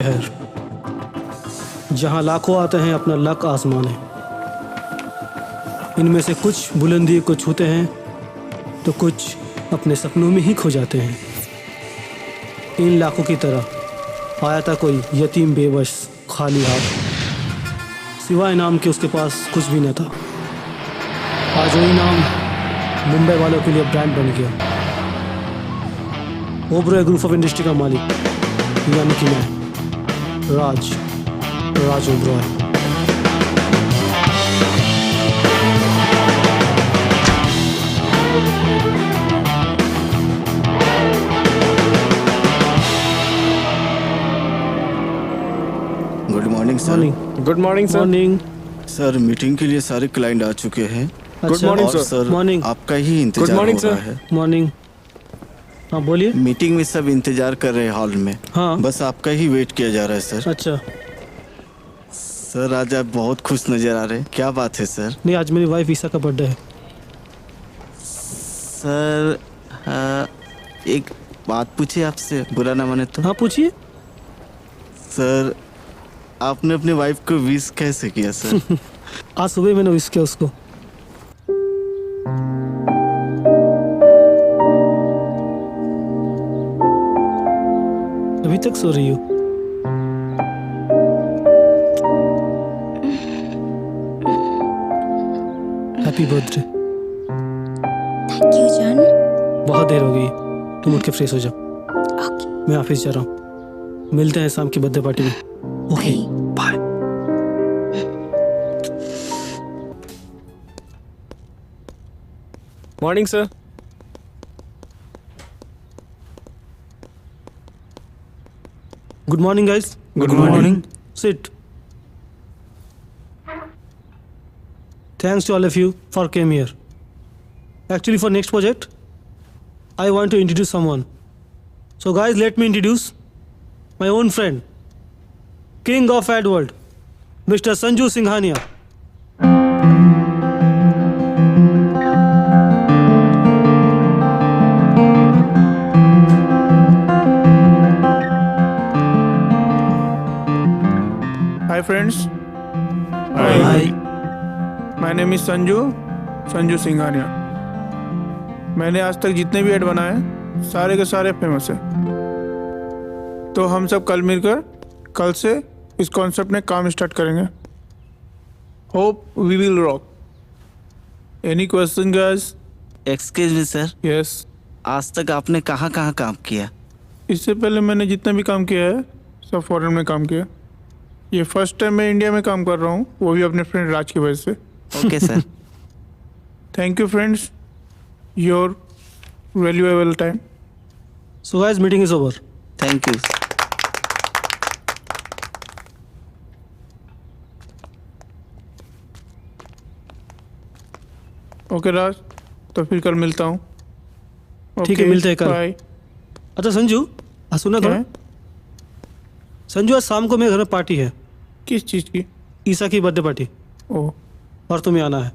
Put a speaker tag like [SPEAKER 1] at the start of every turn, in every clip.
[SPEAKER 1] शहर जहाँ लाखों आते हैं अपना लक आजमाने। इनमें से कुछ बुलंदी को छूते हैं तो कुछ अपने सपनों में ही खो जाते हैं। इन लाखों की तरह आया था कोई यतीम बेबस खाली हाथ, सिवाय नाम के उसके पास कुछ भी न था। आज वही नाम मुंबई वालों के लिए ब्रांड बन गया। ओबरॉय ग्रुप ऑफ इंडस्ट्री का मालिक यानी कि मैं Raj Oberoi.
[SPEAKER 2] Good morning sir.
[SPEAKER 3] Good morning sir.
[SPEAKER 1] Morning
[SPEAKER 2] sir meeting के लिए सारे क्लाइंट आ चुके हैं।
[SPEAKER 1] अच्छा,
[SPEAKER 3] morning,
[SPEAKER 2] और
[SPEAKER 3] sir.
[SPEAKER 2] Sir
[SPEAKER 1] Morning.
[SPEAKER 2] आपका ही इंतजार
[SPEAKER 3] morning,
[SPEAKER 2] हो रहा
[SPEAKER 3] sir.
[SPEAKER 2] है।
[SPEAKER 1] मॉर्निंग। हाँ बोलिए।
[SPEAKER 2] मीटिंग में सब इंतजार कर रहे हैं हॉल में।
[SPEAKER 1] हाँ।
[SPEAKER 2] बस आपका ही वेट किया जा रहा है सर।
[SPEAKER 1] अच्छा,
[SPEAKER 2] सर आज आप बहुत खुश नजर आ रहे हैं, क्या बात है सर?
[SPEAKER 1] नहीं आज मेरी वाइफ ईसा का बर्थडे है।
[SPEAKER 2] सर एक बात पूछे आपसे, बुरा ना माने तो?
[SPEAKER 1] हाँ पूछिए।
[SPEAKER 2] सर आपने अपने वाइफ को विश कैसे किया सर?
[SPEAKER 1] आज सुबह मैंने विश किया उसको। अभी तक सो रही हो? Happy birthday.
[SPEAKER 4] थैंक यू जान।
[SPEAKER 1] बहुत देर हो गई, तुम उठ के फ्रेश हो जाओ।
[SPEAKER 4] ओके
[SPEAKER 1] मैं ऑफिस जा रहा हूँ, मिलते हैं शाम की बर्थडे पार्टी में। Okay bye.
[SPEAKER 3] Morning sir.
[SPEAKER 1] Good morning guys.
[SPEAKER 3] Good morning.
[SPEAKER 1] Sit. Thanks to all of you for came here. Actually, for next project, I want to introduce someone. So, guys, let me introduce my own friend, King of Ad World, Mr. Sanju Singhania.
[SPEAKER 5] Hi friends.
[SPEAKER 1] Hi.
[SPEAKER 5] My name is Sanju Singhania. मैंने आज तक जितने भी add बनाए सारे के सारे famous हैं। तो हम सब कल मिलकर कल से इस कॉन्सेप्ट में काम स्टार्ट करेंगे। Hope we will rock. Any question guys?
[SPEAKER 2] Excuse me sir,
[SPEAKER 5] yes.
[SPEAKER 2] आज तक आपने कहाँ कहाँ काम किया?
[SPEAKER 5] इससे पहले मैंने जितना भी काम किया है सब फॉरेन में काम किया। ये फर्स्ट टाइम मैं इंडिया में काम कर रहा हूँ, वो भी अपने फ्रेंड राज की वजह से।
[SPEAKER 2] Okay sir.
[SPEAKER 5] Thank you friends, your valuable time.
[SPEAKER 1] So, guys, meeting is over.
[SPEAKER 2] Thank you.
[SPEAKER 5] Okay Raj, तो फिर कल मिलता हूँ।
[SPEAKER 1] ठीक है, मिलते हैं कल।
[SPEAKER 5] बाय।
[SPEAKER 1] अच्छा संजू, आज सुना
[SPEAKER 5] क्या
[SPEAKER 1] थोड़ा।
[SPEAKER 5] है?
[SPEAKER 1] संजू, आज शाम को मेरे घर में पार्टी है,
[SPEAKER 5] किस चीज़ की?
[SPEAKER 1] ईसा की बर्थडे पार्टी,
[SPEAKER 5] ओह
[SPEAKER 1] और तुम्हें आना है।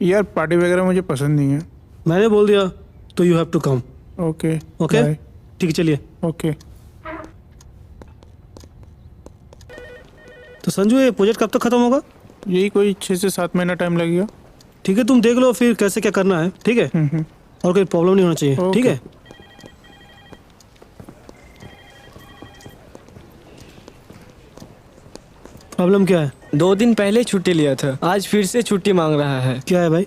[SPEAKER 5] यार, पार्टी वगैरह मुझे पसंद नहीं है।
[SPEAKER 1] मैंने बोल दिया तो you have to come.
[SPEAKER 5] Okay
[SPEAKER 1] okay
[SPEAKER 5] bye.
[SPEAKER 1] ठीक है, चलिए।
[SPEAKER 5] ओके।
[SPEAKER 1] तो संजू, ये प्रोजेक्ट कब तक खत्म होगा?
[SPEAKER 5] यही कोई 6 से 7 महीना टाइम लगेगा।
[SPEAKER 1] ठीक है, तुम देख लो फिर कैसे क्या करना है। ठीक है, और कोई प्रॉब्लम नहीं होना चाहिए।
[SPEAKER 5] ओके।
[SPEAKER 1] ठीक है। प्रॉब्लम क्या है?
[SPEAKER 3] 2 दिन पहले छुट्टी लिया था, आज फिर से छुट्टी मांग रहा है।
[SPEAKER 1] क्या है भाई?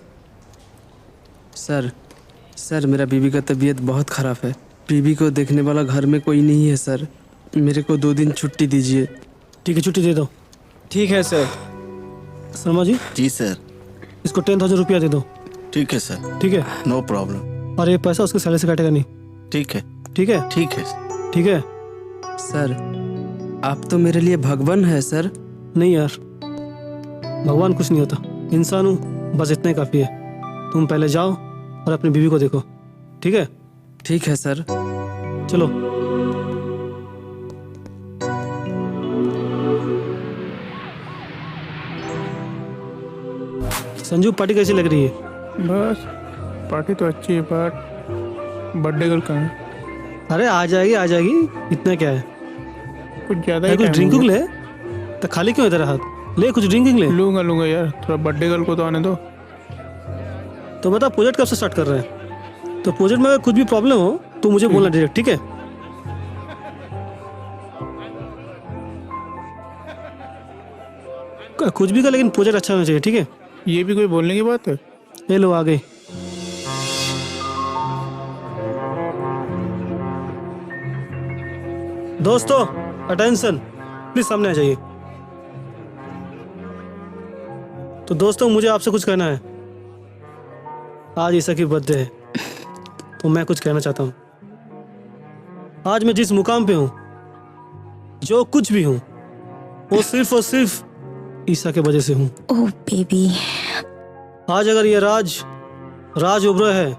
[SPEAKER 6] सर मेरा बीवी का तबीयत बहुत ख़राब है। बीवी को देखने वाला घर में कोई नहीं है सर। मेरे को 2 दिन छुट्टी दीजिए।
[SPEAKER 1] ठीक है, छुट्टी दे दो।
[SPEAKER 3] ठीक है सर।
[SPEAKER 1] शर्मा जी,
[SPEAKER 2] जी सर।
[SPEAKER 1] इसको 10,000 रुपया दे दो।
[SPEAKER 2] ठीक है सर,
[SPEAKER 1] ठीक है,
[SPEAKER 2] नो प्रॉब्लम।
[SPEAKER 1] और ये पैसा उसके सैलरी से काटेगा नहीं।
[SPEAKER 2] ठीक है।
[SPEAKER 1] ठीक है।
[SPEAKER 2] ठीक है।
[SPEAKER 1] ठीक है।
[SPEAKER 6] सर आप तो मेरे लिए भगवान है सर।
[SPEAKER 1] नहीं यार, भगवान कुछ नहीं होता, इंसान हूँ, बस इतना ही काफ़ी है। तुम पहले जाओ और अपनी बीवी को देखो। ठीक है,
[SPEAKER 6] ठीक है सर।
[SPEAKER 1] चलो। संजू, पार्टी कैसी लग रही है?
[SPEAKER 5] बस पार्टी तो अच्छी है, बट बर्थडे गर्ल कहाँ है?
[SPEAKER 1] अरे आ जाएगी आ जाएगी, इतना क्या है।
[SPEAKER 5] कुछ ज्यादा
[SPEAKER 1] है
[SPEAKER 5] ही
[SPEAKER 1] कुछ
[SPEAKER 5] टाइम
[SPEAKER 1] ड्रिंक
[SPEAKER 5] हो
[SPEAKER 1] ले तो खाली क्यों इधर हाथ ले कुछ ड्रिंकिंग ले।
[SPEAKER 5] गया। लूंगा यार, थोड़ा बर्थडे गर्ल को तो आने दो।
[SPEAKER 1] तो बता प्रोजेक्ट कब से स्टार्ट कर रहे हैं। तो प्रोजेक्ट में अगर कुछ भी प्रॉब्लम हो तो मुझे बोलना डायरेक्ट, ठीक है। कुछ भी का लेकिन प्रोजेक्ट अच्छा होना चाहिए, ठीक है।
[SPEAKER 5] ये भी कोई बोलने की बात है?
[SPEAKER 1] ये लो आ गए। दोस्तों अटेंशन, प्लीज सामने आ जाइए। तो दोस्तों मुझे आपसे कुछ कहना है। आज ईसा की बर्थडे है तो मैं कुछ कहना चाहता हूँ। आज मैं जिस मुकाम पे हूँ, जो कुछ भी हूँ, वो सिर्फ और सिर्फ ईसा के वजह से हूँ।
[SPEAKER 4] ओह बेबी,
[SPEAKER 1] आज अगर ये राज उभरा है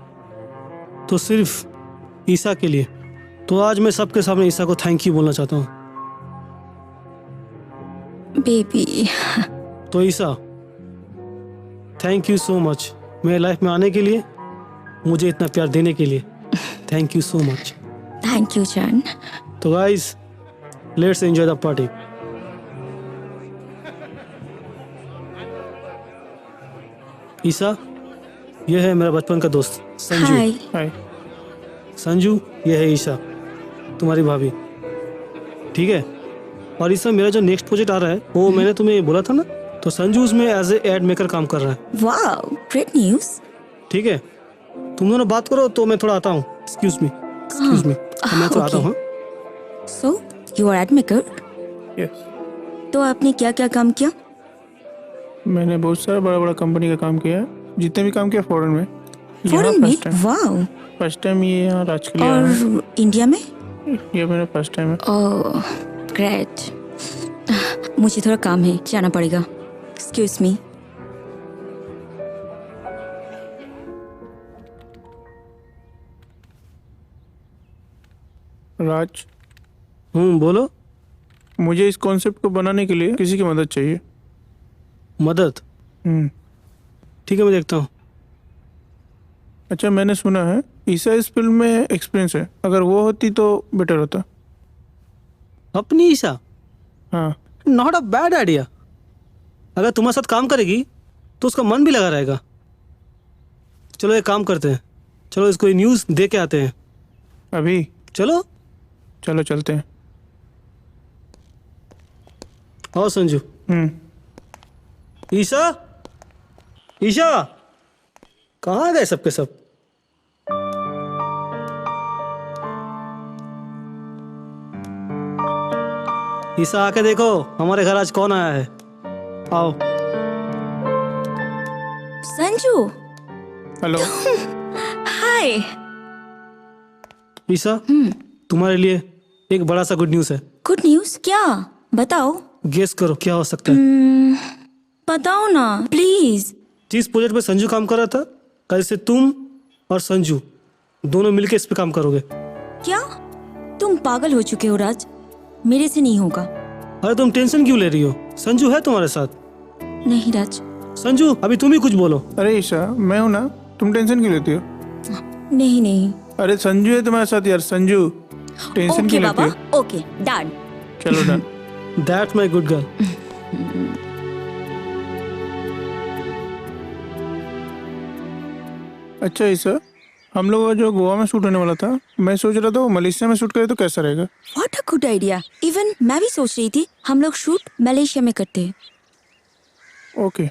[SPEAKER 1] तो सिर्फ ईसा के लिए। तो आज मैं सबके सामने ईसा को थैंक यू बोलना चाहता हूँ।
[SPEAKER 4] बेबी,
[SPEAKER 1] तो ईसा थैंक यू सो मच मेरे लाइफ में आने के लिए, मुझे इतना प्यार देने के लिए। Thank you so much.
[SPEAKER 4] Thank you जान।
[SPEAKER 1] तो guys let's enjoy the party. Isha ये है मेरा बचपन का दोस्त संजू।
[SPEAKER 4] हाय।
[SPEAKER 5] हाय।
[SPEAKER 1] संजू ये है ईशा तुम्हारी भाभी, ठीक है। और ईसा मेरा जो नेक्स्ट प्रोजेक्ट आ रहा है वो मैंने तुम्हें बोला था ना, तो संजू उसमें एज ए एड मेकर काम कर रहा है,
[SPEAKER 4] वाओ, ग्रेट न्यूज़।
[SPEAKER 1] ठीक है। तुम दोनों बात करो तो मैं थोड़ा आता हूँ। एक्सक्यूज मी मैं थोड़ा आता हूँ। हाँ?
[SPEAKER 4] So you are ad maker.
[SPEAKER 5] Yes,
[SPEAKER 4] तो आपने क्या क्या काम किया?
[SPEAKER 5] मैंने बहुत सारा बड़ा कंपनी का काम किया है। जितने भी काम किया फॉरेन में।
[SPEAKER 4] फॉरेन में? वाओ।
[SPEAKER 5] फर्स्ट टाइम ये यहाँ राज के लिए आया हूँ।
[SPEAKER 4] और इंडिया में?
[SPEAKER 5] ये मेरा फर्स्ट टाइम है।
[SPEAKER 4] Oh great. मुझे थोड़ा काम है, जाना पड़ेगा। Excuse me.
[SPEAKER 5] राज,
[SPEAKER 1] बोलो।
[SPEAKER 5] मुझे इस कॉन्सेप्ट को बनाने के लिए किसी की मदद चाहिए।
[SPEAKER 1] मदद?
[SPEAKER 5] हम्म।
[SPEAKER 1] ठीक है मैं देखता हूँ।
[SPEAKER 5] अच्छा, मैंने सुना है ईसा इस फिल्म में एक्सपीरियंस है। अगर वो होती तो बेटर होता।
[SPEAKER 1] अपनी ईशा?
[SPEAKER 5] हाँ।
[SPEAKER 1] Not a bad idea. अगर तुम्हारे साथ काम करेगी तो उसका मन भी लगा रहेगा। चलो एक काम करते हैं, चलो इसको न्यूज़ दे के आते हैं।
[SPEAKER 5] अभी?
[SPEAKER 1] चलो
[SPEAKER 5] चलते हैं।
[SPEAKER 1] आओ संजू। ईशा कहाँ गए सबके सब? ईसा आके देखो हमारे घर आज कौन आया है। आओ।
[SPEAKER 4] संजू।
[SPEAKER 5] हेलो।
[SPEAKER 4] हाय।
[SPEAKER 1] ईसा तुम्हारे लिए एक बड़ा सा गुड न्यूज़ है।
[SPEAKER 4] Good news? क्या? बताओ।
[SPEAKER 1] गेस करो क्या हो सकता है।
[SPEAKER 4] बताओ ना प्लीज।
[SPEAKER 1] जिस प्रोजेक्ट पे संजू काम कर रहा था, कल से तुम और संजू दोनों मिलके इस पे काम करोगे।
[SPEAKER 4] क्या? तुम पागल हो चुके हो राज, मेरे से नहीं होगा।
[SPEAKER 1] अरे तुम टेंशन क्यों ले रही हो? संजू है तुम्हारे साथ।
[SPEAKER 4] नहीं राज।
[SPEAKER 1] संजू अभी तुम ही कुछ बोलो।
[SPEAKER 5] अरे ईशा, मैं हूं ना, तुम टेंशन क्यों लेती हो?
[SPEAKER 4] नहीं।
[SPEAKER 5] अरे संजू है तुम्हारे साथ यार। संजू, टेंशन
[SPEAKER 4] ओके
[SPEAKER 5] क्यों लेती
[SPEAKER 4] बाबा,
[SPEAKER 5] हो?
[SPEAKER 4] Okay done.
[SPEAKER 5] चलो done.
[SPEAKER 1] That's my good girl.
[SPEAKER 5] अच्छा ईशा, हम लोग का जो गोवा में शूट होने वाला था, मैं सोच रहा था वो मलेशिया में शूट करे तो कैसा रहेगा।
[SPEAKER 4] What a good idea. Even मैं भी सोच रही थी हम लोग शूट मलेशिया में करते हैं।
[SPEAKER 5] ओके,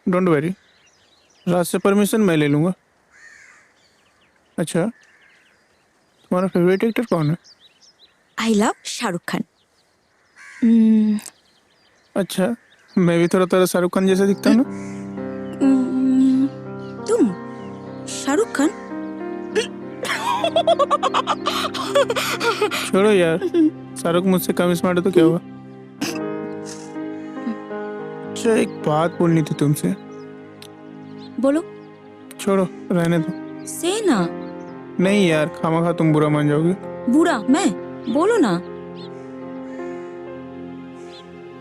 [SPEAKER 5] डोंट वरी, रात से परमिशन मैं ले लूँगा। अच्छा, तुम्हारा फेवरेट एक्टर कौन है?
[SPEAKER 4] I love Shahrukh Khan.
[SPEAKER 5] अच्छा, मैं भी थोड़ा शाहरुख खान जैसा दिखता हूँ ना।
[SPEAKER 4] तुम शाहरुख खान?
[SPEAKER 5] छोड़ो यार, शाहरुख मुझसे कम स्मार्ट है तो क्या हुआ। अच्छा, एक बात बोलनी थी तुमसे।
[SPEAKER 4] बोलो।
[SPEAKER 5] छोड़ो, रहने दो।
[SPEAKER 4] से ना।
[SPEAKER 5] नहीं यार, खामखा तुम बुरा मान जाओगे।
[SPEAKER 4] बुरा मैं? बोलो ना।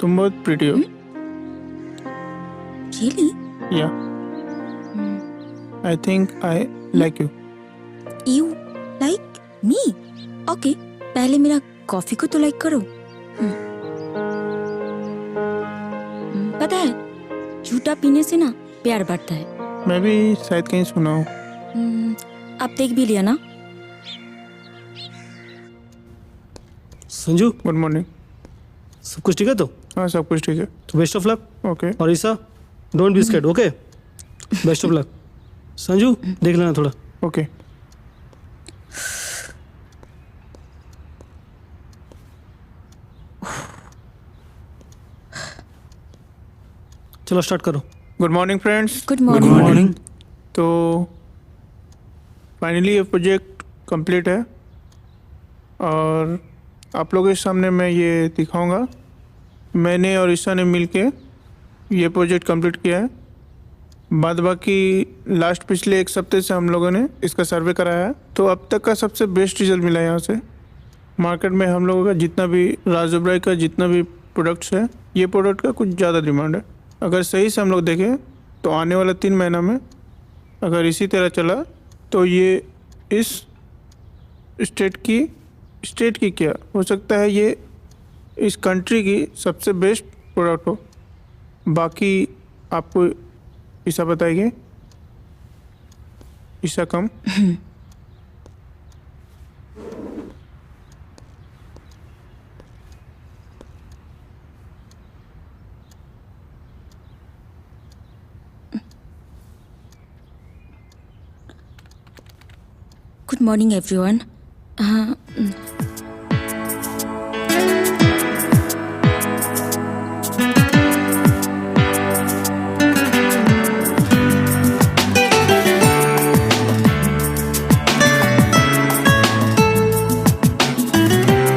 [SPEAKER 5] तुम बहुत प्रिटी हो।
[SPEAKER 4] रियली?
[SPEAKER 5] या I think I like you.
[SPEAKER 4] You like me? Okay, पहले मेरा कॉफी को तो लाइक करो। पता है झूठा पीने से ना प्यार बढ़ता है।
[SPEAKER 5] मैं भी शायद कहीं सुना हूँ।
[SPEAKER 4] आप देख भी लिया ना।
[SPEAKER 1] Sanju,
[SPEAKER 5] good morning.
[SPEAKER 1] सब कुछ ठीक है? तो
[SPEAKER 5] सब कुछ ठीक है।
[SPEAKER 1] Best of luck.
[SPEAKER 5] ओके।
[SPEAKER 1] और Isha, don't be scared, okay? Best of luck. Sanju, देख लेना थोड़ा।
[SPEAKER 5] ओके।
[SPEAKER 1] चलो स्टार्ट करो।
[SPEAKER 5] Good morning friends.
[SPEAKER 4] Good morning.
[SPEAKER 5] तो फाइनली ये प्रोजेक्ट कंप्लीट है और आप लोगों के सामने मैं ये दिखाऊंगा। मैंने और ईसा ने मिलके ये प्रोजेक्ट कंप्लीट किया है। बाद बाकी लास्ट पिछले एक हफ्ते से हम लोगों ने इसका सर्वे कराया है, तो अब तक का सबसे बेस्ट रिजल्ट मिला है यहाँ से। मार्केट में हम लोगों का जितना भी राजोब्राई का जितना भी प्रोडक्ट्स है, ये प्रोडक्ट का कुछ ज़्यादा डिमांड है। अगर सही से हम लोग देखें तो आने वाला 3 महीना में अगर इसी तरह चला तो ये इस स्टेट की क्या हो सकता है, ये इस कंट्री की सबसे बेस्ट प्रोडक्ट हो। बाकी आपको ईसा बताएंगे। Isha come.
[SPEAKER 4] Good morning everyone.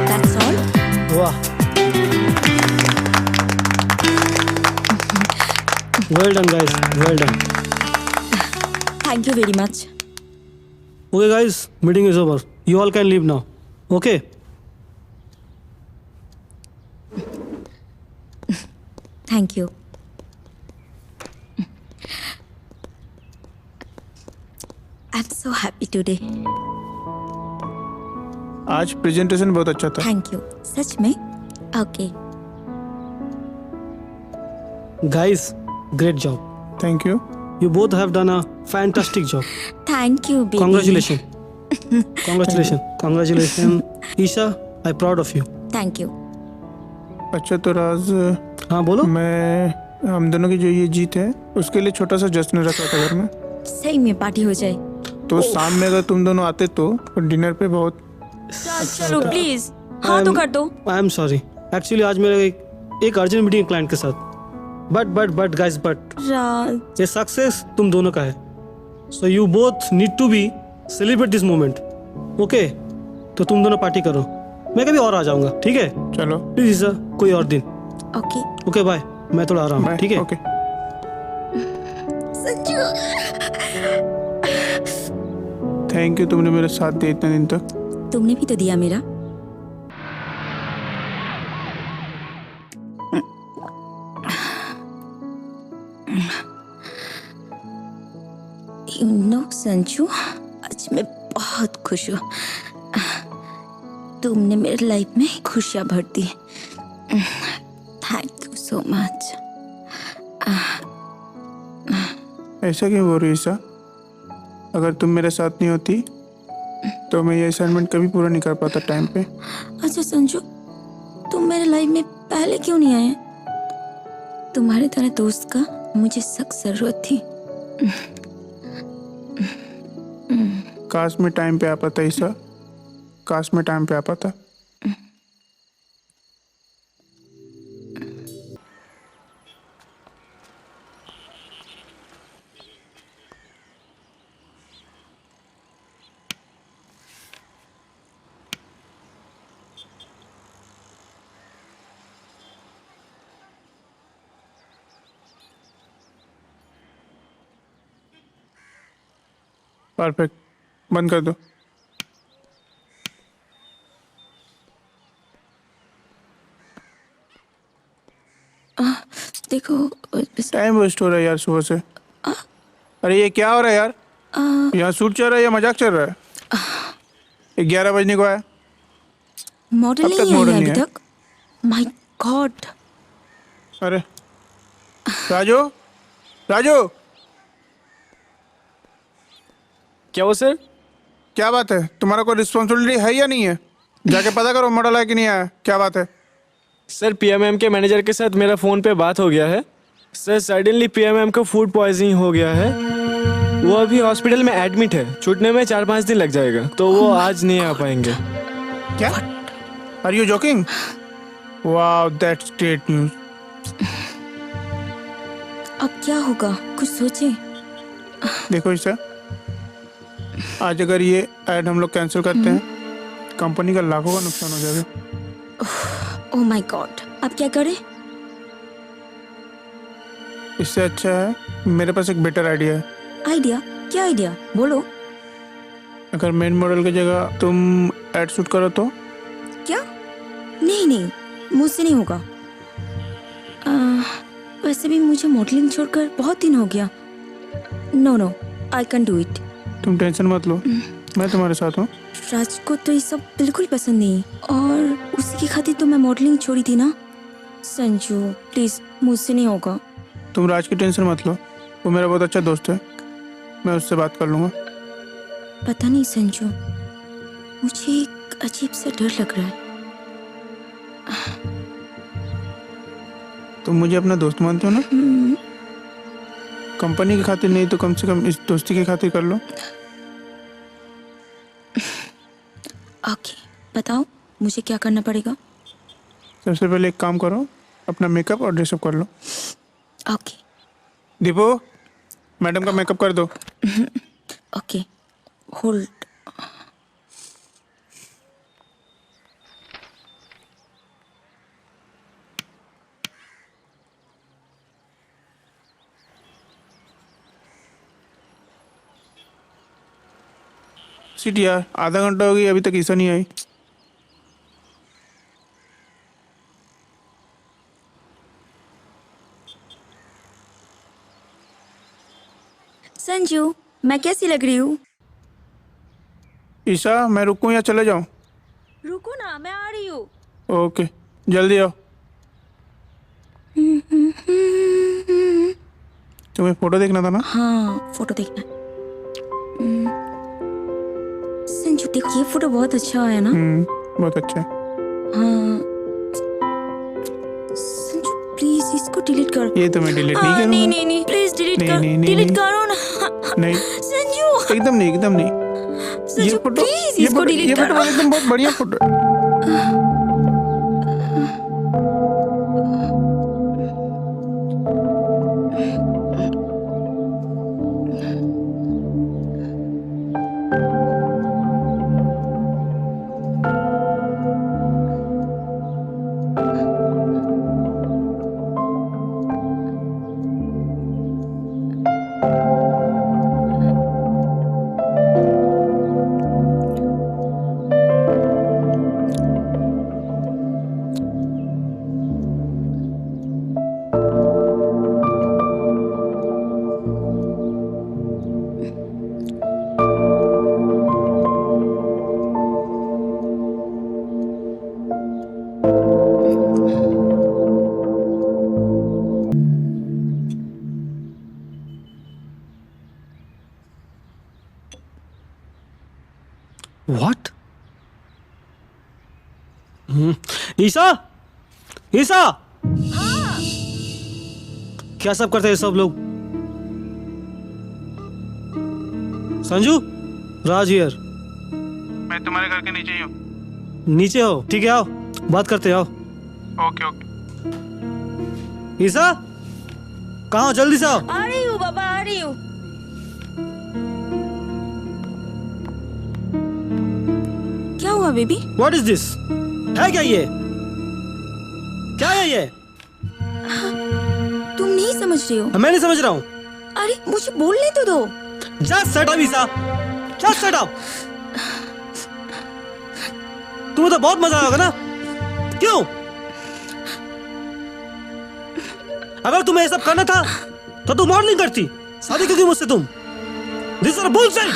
[SPEAKER 4] That's all.
[SPEAKER 1] वाह, well done guys, well done.
[SPEAKER 4] Thank you very much.
[SPEAKER 1] Okay guys, meeting is over. You all can leave now. Okay?
[SPEAKER 4] Thank you. I'm so happy today.
[SPEAKER 5] आज presentation बहुत अच्छा था।
[SPEAKER 4] Thank you. सच में? Okay.
[SPEAKER 1] Guys, great job.
[SPEAKER 5] Thank you.
[SPEAKER 1] You both have done a fantastic job.
[SPEAKER 4] Thank you, baby.
[SPEAKER 1] Congratulations. Congratulations. Congratulations. Isha, I'm proud of you.
[SPEAKER 4] Thank you.
[SPEAKER 5] अच्छा तो राज,
[SPEAKER 1] हाँ बोलो।
[SPEAKER 5] हम दोनों की जो ये जीत है उसके लिए छोटा सा जश्न रखा था घर में।
[SPEAKER 4] सही में पार्टी हो जाए।
[SPEAKER 5] तो शाम में अगर तुम दोनों आते तो डिनर पे बहुत।
[SPEAKER 4] चलो प्लीज, हाँ तो कर दो।
[SPEAKER 1] आई एम सॉरी, एक्चुअली आज मेरा एक अर्जेंट मीटिंग है क्लाइंट के साथ। बट गाइस, बट
[SPEAKER 4] राज,
[SPEAKER 1] ये सक्सेस तुम दोनों का है, so you both need to be celebrate this moment. Okay, तो तुम दोनों पार्टी करो, मैं कभी और आ जाऊंगा, ठीक है?
[SPEAKER 5] चलो
[SPEAKER 1] प्लीज सर, कोई और दिन।
[SPEAKER 4] ओके।
[SPEAKER 1] ओके बाय, मैं थोड़ा आ रहा हूँ, ठीक है?
[SPEAKER 5] ओके।
[SPEAKER 4] संजू,
[SPEAKER 5] थैंक यू, तुमने मेरा साथ दिया इतने दिन तक।
[SPEAKER 4] तुमने भी तो दिया मेरा। You know, संजू, आज मैं बहुत खुश हूँ। तुमने मेरे लाइफ में खुशियाँ भर दी। Thank you so much.
[SPEAKER 5] ऐसा क्यों बोल रही ईसा? अगर तुम मेरे साथ नहीं होती तो मैं ये असाइनमेंट कभी पूरा नहीं कर पाता टाइम पे।
[SPEAKER 4] अच्छा संजू, तुम मेरे लाइफ में पहले क्यों नहीं आए? तुम्हारे तरह दोस्त का मुझे सख्त जरूरत थी।
[SPEAKER 5] काश में टाइम पे आ पाता ईसा, काश में टाइम पे आ पाता। परफेक्ट, बंद कर दो।
[SPEAKER 4] देखो,
[SPEAKER 5] टाइम वेस्ट हो रहा है यार सुबह से। अरे ये क्या हो रहा है यार? यहाँ शूट चल रहा है या मजाक चल रहा है? 11 बजने को आया,
[SPEAKER 4] मॉडल
[SPEAKER 5] अब तक
[SPEAKER 4] नहीं
[SPEAKER 5] मॉडल
[SPEAKER 4] आई
[SPEAKER 5] नहीं
[SPEAKER 4] अभी
[SPEAKER 5] है।
[SPEAKER 4] तक। My God.
[SPEAKER 5] अरे राजू, राजू,
[SPEAKER 3] क्या वो सर?
[SPEAKER 5] क्या बात है? तुम्हारा कोई रिस्पॉन्सिबिलिटी है या नहीं है? जाके पता करो मॉडल आया कि नहीं आया। क्या बात है?
[SPEAKER 3] सर पीएमएम के मैनेजर के साथ मेरा फ़ोन पे बात हो गया है। सर सडनली पीएमएम को फूड पॉइजनिंग हो गया है। वो अभी हॉस्पिटल में एडमिट है। छूटने में 4-5 दिन लग जाएगा, तो वो आज नहीं आ पाएंगे।
[SPEAKER 5] क्या? Are you joking? Wow, that's great news.
[SPEAKER 4] अब क्या होगा, कुछ सोचे?
[SPEAKER 5] देखो इसे, आज अगर ये ऐड हम लोग कैंसिल करते हैं, कंपनी का लाखों का नुकसान हो जाएगा।
[SPEAKER 4] ओह माय गॉड, अब क्या करें?
[SPEAKER 5] इससे अच्छा है, मेरे पास एक बेटर आइडिया है।
[SPEAKER 4] आइडिया? क्या आइडिया, बोलो।
[SPEAKER 5] अगर मेन मॉडल की जगह तुम ऐड शूट करो तो?
[SPEAKER 4] क्या? नहीं नहीं, मुझसे नहीं होगा। वैसे भी मुझे मॉडलिंग छोड़कर बहुत दिन हो गया। No no, I can do it.
[SPEAKER 5] तुम टेंशन मत लो, मैं तुम्हारे साथ हूँ।
[SPEAKER 4] राज को तो ये सब बिल्कुल पसंद नहीं, और उसी की खातिर तो मैं मॉडलिंग छोड़ी थी ना। संजू प्लीज, मुझसे नहीं होगा।
[SPEAKER 5] तुम राज की टेंशन मत लो, वो मेरा बहुत अच्छा दोस्त है, मैं उससे बात कर लूँगा।
[SPEAKER 4] पता नहीं संजू, मुझे एक अजीब सा डर लग रहा है।
[SPEAKER 5] तुम मुझे अपना दोस्त मानते हो ना? कंपनी की खातिर नहीं तो कम से कम इस दोस्ती की खातिर कर लो।
[SPEAKER 4] ओके, बताओ मुझे क्या करना पड़ेगा?
[SPEAKER 5] सबसे पहले एक काम करो, अपना मेकअप और ड्रेसअप कर लो।
[SPEAKER 4] ओके।
[SPEAKER 5] दीपू, मैडम का मेकअप कर दो।
[SPEAKER 4] Okay, hold.
[SPEAKER 5] सीट यार, आधा घंटा हो गया, अभी तक ईसा नहीं आई।
[SPEAKER 4] संजू, मैं कैसी लग रही हूँ?
[SPEAKER 5] ईसा, मैं रुकूं या चले जाऊं?
[SPEAKER 4] रुको ना, मैं आ रही हूँ।
[SPEAKER 5] ओके, जल्दी आओ। तुम्हें फोटो देखना था ना?
[SPEAKER 4] हाँ, फोटो देखना। संजू देखो, ये फोटो बहुत अच्छा आया ना?
[SPEAKER 5] बहुत अच्छा है।
[SPEAKER 4] हाँ। संजू प्लीज इसको डिलीट करो।
[SPEAKER 5] ये तो मैं डिलीट नहीं करूंगा।
[SPEAKER 4] नहीं नहीं नहीं, प्लीज डिलीट
[SPEAKER 5] नहीं,
[SPEAKER 4] करो।
[SPEAKER 5] नहीं, नहीं,
[SPEAKER 4] डिलीट
[SPEAKER 5] नहीं।
[SPEAKER 4] करो ना।
[SPEAKER 5] नहीं,
[SPEAKER 4] संजू
[SPEAKER 5] एकदम नहीं, एकदम नहीं। ये
[SPEAKER 4] संजू
[SPEAKER 5] फोटो,
[SPEAKER 4] प्लीज
[SPEAKER 5] ये
[SPEAKER 4] इसको
[SPEAKER 5] फोटो, ये
[SPEAKER 4] डिलीट
[SPEAKER 5] फोटो
[SPEAKER 4] करो।
[SPEAKER 5] एकदम बहुत बढ़िया फोटो है।
[SPEAKER 1] व्हाट? ईसा, ईसा, क्या सब करते हैं सब लोग? संजू, राज हियर।
[SPEAKER 5] मैं तुम्हारे घर के नीचे ही हूँ।
[SPEAKER 1] नीचे हो? ठीक है, आओ बात करते हैं, आओ।
[SPEAKER 5] Okay okay.
[SPEAKER 1] ईसा, कहाँ हो? जल्दी से आओ।
[SPEAKER 4] आ रही हूँ बाबा, आ रही हूँ। क्या हुआ बेबी?
[SPEAKER 1] What is this? है क्या ये? क्या है ये?
[SPEAKER 4] तुम नहीं समझ रहे हो?
[SPEAKER 1] मैं नहीं समझ रहा हूँ।
[SPEAKER 4] अरे मुझे बोलने तो दो।
[SPEAKER 1] जस्ट शट अप ईसा, जस्ट शट अप। तुम्हें तो बहुत मजा आएगा ना? क्यों? अगर तुम्हें ये सब करना था तो तुम मॉडलिंग करती। शादी क्यों की मुझसे तुम? This is bullshit.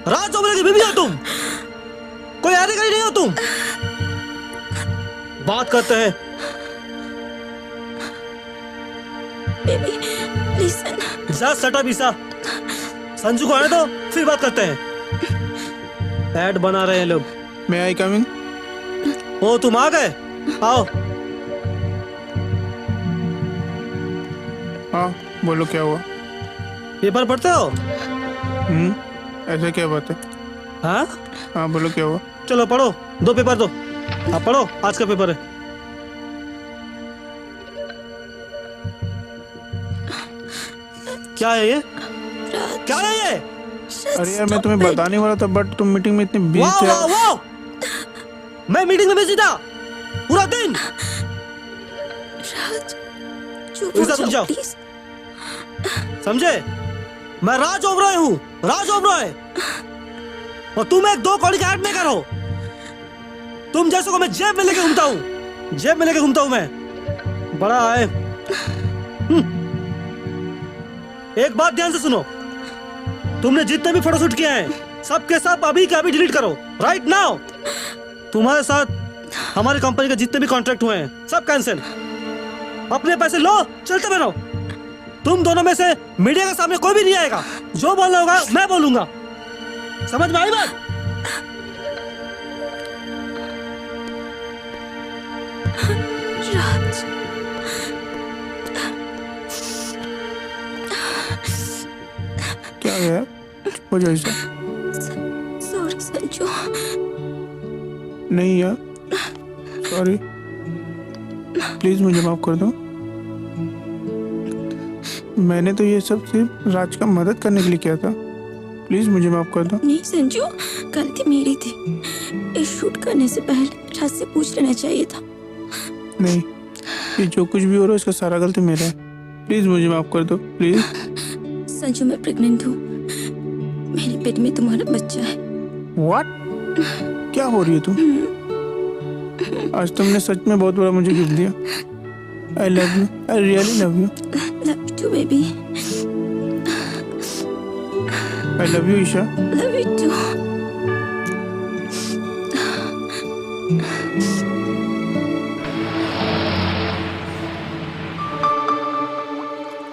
[SPEAKER 1] Raj Chopra की बीवी हो तुम, कोई अधिकारी नहीं हो तुम। बात करते हैं।
[SPEAKER 4] Baby listen.
[SPEAKER 1] जा सटा ईसा, संजू को आने दो, फिर बात करते हैं। ऐड बना रहे हैं लोग।
[SPEAKER 5] मे आई कमिंग?
[SPEAKER 1] ओ तुम आ गए, आओ।
[SPEAKER 5] हाँ बोलो, क्या हुआ?
[SPEAKER 1] पेपर पढ़ते हो?
[SPEAKER 5] ऐसा क्या बात है?
[SPEAKER 1] हाँ
[SPEAKER 5] हाँ बोलो, क्या हुआ?
[SPEAKER 1] चलो पढ़ो, 2 पेपर दो। आप पढ़ो, आज का पेपर है। क्या है ये? क्या है ये?
[SPEAKER 5] अरे यार, मैं तुम्हें बताने वाला था, बट तुम मीटिंग में इतने बिजी
[SPEAKER 1] वाह
[SPEAKER 5] थे।
[SPEAKER 1] वाह वाह, मैं मीटिंग में बिजी था पूरा दिन।
[SPEAKER 4] राज चुप
[SPEAKER 1] ईसा, तुम
[SPEAKER 4] हो
[SPEAKER 1] जाओ।
[SPEAKER 4] जाओ प्लीज।
[SPEAKER 1] समझे? मैं राज ओबरॉय हूँ, राज ओबरॉय। और तुम एक 2 कौड़ी का एड मेकर हो। तुम जैसे को मैं जेब में लेके घूमता हूँ, जेब में लेके घूमता हूँ मैं। बड़ा है। एक बात ध्यान से सुनो, तुमने जितने भी फोटोशूट किए हैं सबके सब अभी के अभी डिलीट करो, राइट नाउ। तुम्हारे साथ हमारी कंपनी के जितने भी कॉन्ट्रैक्ट हुए हैं सब कैंसिल। अपने पैसे लो, चलते बनो। तुम दोनों में से मीडिया के सामने कोई भी नहीं आएगा। जो बोलना होगा मैं बोलूंगा, समझ में आई बात?
[SPEAKER 4] राज
[SPEAKER 5] क्या है यार? चुप हो जाओ ईसा।
[SPEAKER 4] सॉरी संजू।
[SPEAKER 5] नहीं यार, सॉरी, प्लीज मुझे माफ कर दो। मैंने तो ये सब सिर्फ राज का मदद करने के लिए किया था। प्लीज मुझे माफ कर दो।
[SPEAKER 4] नहीं संजू, गलती मेरी थी। इस शूट करने से पहले राज से पूछ लेना चाहिए था।
[SPEAKER 5] नहीं, ये जो कुछ भी हो रहा है इसका सारा गलती मेरा है। प्लीज मुझे माफ कर दो, प्लीज।
[SPEAKER 4] संजू मैं प्रेग्नेंट हूँ, मेरे पेट में तुम्हारा बच्चा है।
[SPEAKER 5] व्हाट? क्या हो रही है तुम? आज तुमने सच में बहुत बड़ा मुझे गिफ्ट दिया। I love you, I really love you.
[SPEAKER 4] Love you too baby.
[SPEAKER 5] I love you Isha.
[SPEAKER 4] Love you too.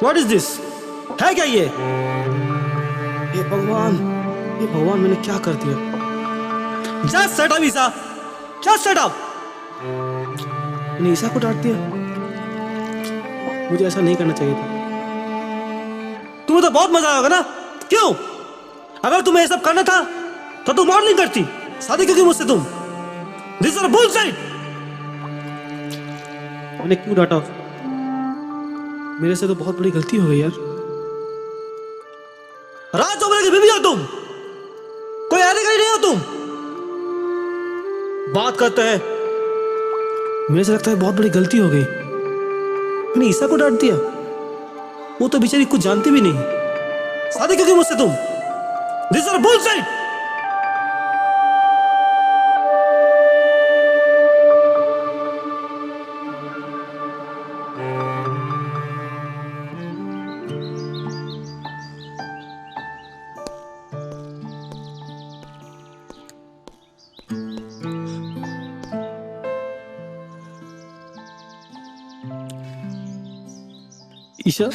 [SPEAKER 1] What is this? है क्या ये? हे भगवान, हे भगवान, मैंने क्या कर दिया? Just shut up, ईसा। Just shut up। मैंने ईसा को डांट दिया। मुझे ऐसा नहीं करना चाहिए था। तुम्हें तो बहुत मजा आया होगा ना? क्यों? अगर तुम्हें ये सब करना था तो तुम मॉडलिंग करती। शादी क्यों की मुझसे तुम? This is a bullshit। मैंने क्यों डांटा? मेरे से तो बहुत बड़ी गलती हो गई यार। राज चोपड़ा की बीवी हो तुम, कोई आने का ही नहीं हो तुम। बात करते हैं। मेरे से लगता है बहुत बड़ी गलती हो गई। मैंने ईसा को डांट दिया। वो तो बेचारी कुछ जानती भी नहीं। शादी क्यों की मुझसे तुम? This is bullshit. Isha,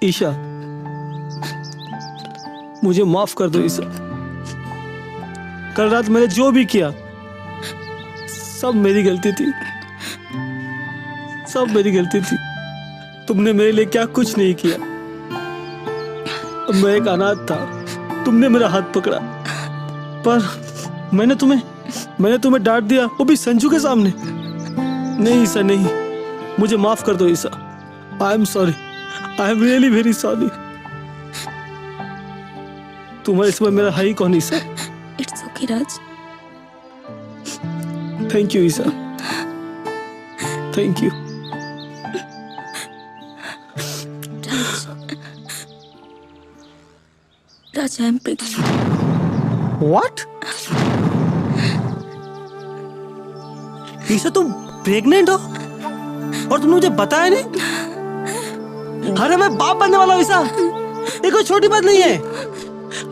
[SPEAKER 1] Isha, मुझे माफ कर दो ईशा। कल रात मैंने जो भी किया सब मेरी गलती थी, सब मेरी गलती थी। तुमने मेरे लिए क्या कुछ नहीं किया। मैं एक अनाथ था, तुमने मेरा हाथ पकड़ा, पर मैंने तुम्हें डांट दिया, वो भी संजू के सामने। नहीं ईशा, नहीं, मुझे माफ कर दो Isha. I am sorry, I am really very sorry. तुम्हारे सिवा मेरा है ही कौन Isha?
[SPEAKER 4] It's okay Raj.
[SPEAKER 1] Thank you Isha, thank you.
[SPEAKER 4] Raj I am pregnant.
[SPEAKER 1] What? Isha, तुम प्रेग्नेंट हो और तुमने मुझे बताया नहीं? अरे मैं बाप बनने वाला हूँ ईशा, ये कोई छोटी बात नहीं है।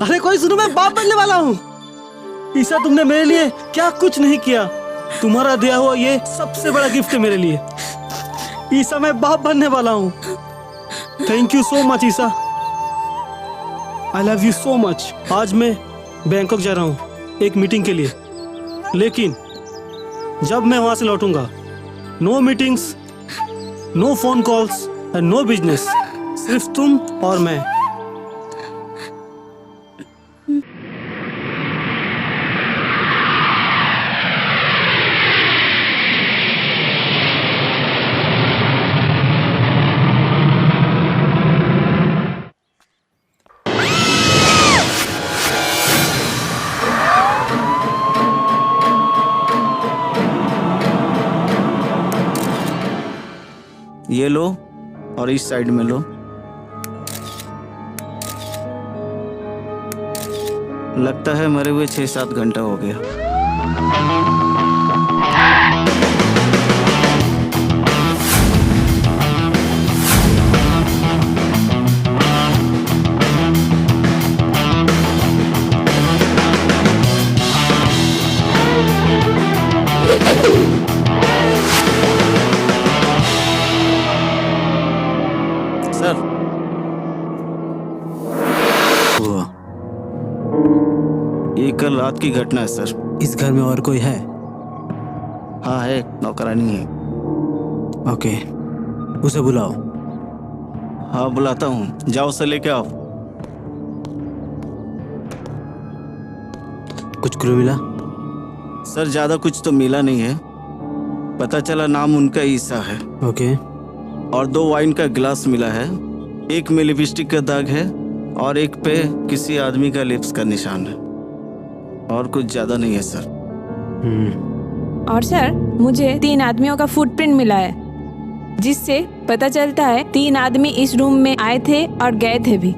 [SPEAKER 1] अरे कोई सुनो, मैं बाप बनने वाला हूँ। ईशा, तुमने मेरे लिए क्या कुछ नहीं किया। तुम्हारा दिया हुआ ये सबसे बड़ा गिफ्ट है मेरे लिए। ईसा मैं बाप बनने वाला हूँ। Thank you so much Isa, I love you so much. आज मैं बैंकॉक जा रहा हूँ एक मीटिंग के लिए, लेकिन जब मैं वहाँ से लौटूंगा, no meetings, no phone calls and no business, सिर्फ तुम और मैं।
[SPEAKER 2] ये लो और इस साइड में लो। लगता है मरे हुए 6-7 घंटा हो गया। सर, ये कल रात की घटना है सर।
[SPEAKER 7] इस घर में और कोई है?
[SPEAKER 2] हाँ है, नौकरानी है।
[SPEAKER 7] ओके, उसे बुलाओ।
[SPEAKER 2] हाँ बुलाता हूँ, जाओ उसे लेके आओ।
[SPEAKER 7] कुछ क्लू मिला?
[SPEAKER 2] सर ज्यादा कुछ तो मिला नहीं है, पता चला नाम उनका ईसा है।
[SPEAKER 7] ओके,
[SPEAKER 2] और 2 वाइन का गिलास मिला है, एक में लिपस्टिक का दाग है और एक पे किसी आदमी का लिप्स का निशान है, और कुछ ज्यादा नहीं है सर।
[SPEAKER 8] और सर मुझे 3 आदमियों का फुटप्रिंट मिला है, जिससे पता चलता है 3 आदमी इस रूम में आए थे और गए थे भी।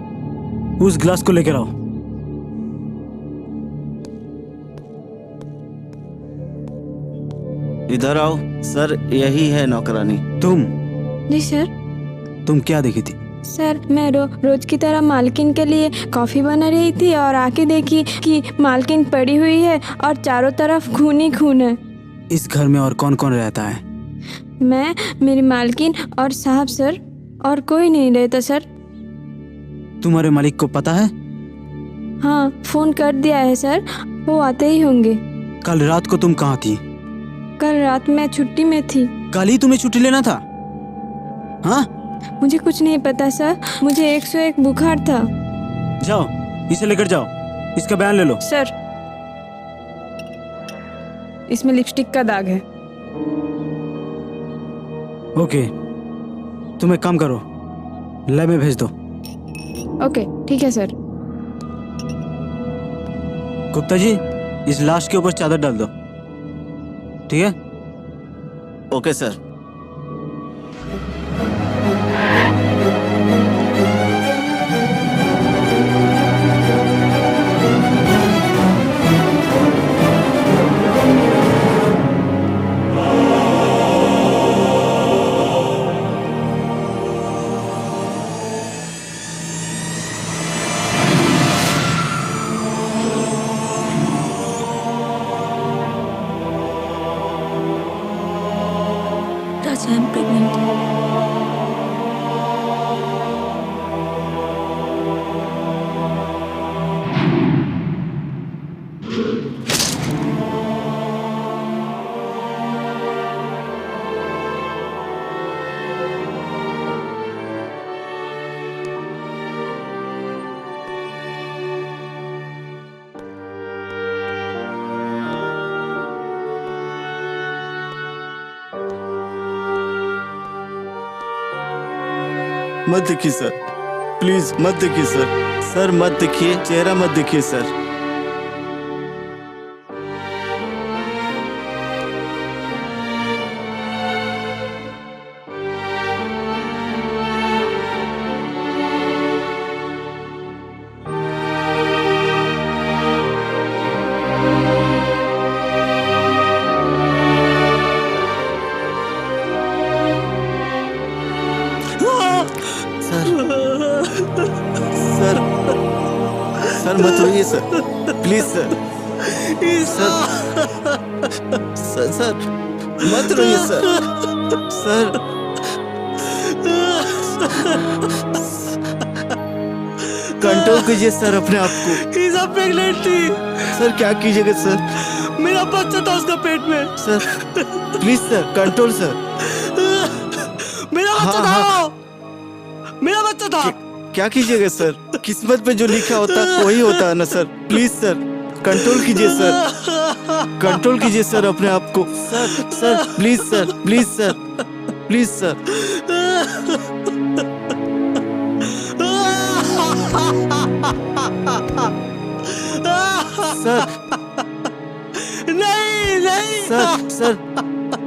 [SPEAKER 7] उस गिलास को लेकर आओ।
[SPEAKER 2] इधर आओ सर, यही है नौकरानी।
[SPEAKER 7] तुम
[SPEAKER 8] जी सर।
[SPEAKER 7] तुम क्या देखी थी?
[SPEAKER 8] सर मैं रोज की तरह मालकिन के लिए कॉफ़ी बना रही थी और आके देखी कि मालकिन पड़ी हुई है और चारों तरफ खून ही खून है।
[SPEAKER 7] इस घर में और कौन कौन रहता है?
[SPEAKER 8] मैं, मेरी मालकिन और साहब सर, और कोई नहीं रहता सर।
[SPEAKER 7] तुम्हारे मालिक को पता है?
[SPEAKER 8] हाँ, फ़ोन कर दिया है सर, वो आते ही होंगे।
[SPEAKER 7] कल रात को तुम कहाँ थी?
[SPEAKER 8] कल रात मैं छुट्टी में थी।
[SPEAKER 7] कल ही तुम्हें छुट्टी लेना था? हाँ,
[SPEAKER 8] मुझे कुछ नहीं पता सर, मुझे 101 बुखार था।
[SPEAKER 7] जाओ इसे लेकर जाओ, इसका बयान ले लो।
[SPEAKER 8] सर इसमें लिपस्टिक का दाग है।
[SPEAKER 7] ओके, तुम एक काम करो, लैब में भेज दो।
[SPEAKER 8] ओके ठीक है सर।
[SPEAKER 7] गुप्ता जी, इस लाश के ऊपर चादर डाल दो, ठीक है?
[SPEAKER 2] Okay sir.
[SPEAKER 4] Raj, I am pregnant.
[SPEAKER 2] मत देखिए सर, प्लीज मत देखिए सर। सर मत देखिए, चेहरा मत देखिए सर। सर सर मत रोइए sir, please sir. Sir sir sir मत रोइए सर। सर कंट्रोल कीजिए सर अपने आप को।
[SPEAKER 1] ईसा प्रेग्नेंट थी।
[SPEAKER 2] सर क्या कीजिएगा सर?
[SPEAKER 1] मेरा बच्चा था उसका पेट में।
[SPEAKER 2] Sir please sir, control sir.
[SPEAKER 1] मेरा बच्चा
[SPEAKER 2] हाँ,
[SPEAKER 1] था। मेरा बच्चा था।
[SPEAKER 2] क्या कीजिएगा सर? किस्मत में जो लिखा होता है वही होता है ना सर। प्लीज सर कंट्रोल कीजिए सर, कंट्रोल कीजिए सर अपने आप को। Sir sir please sir, please sir, please sir. Sir
[SPEAKER 1] नहीं नहीं
[SPEAKER 2] सर सर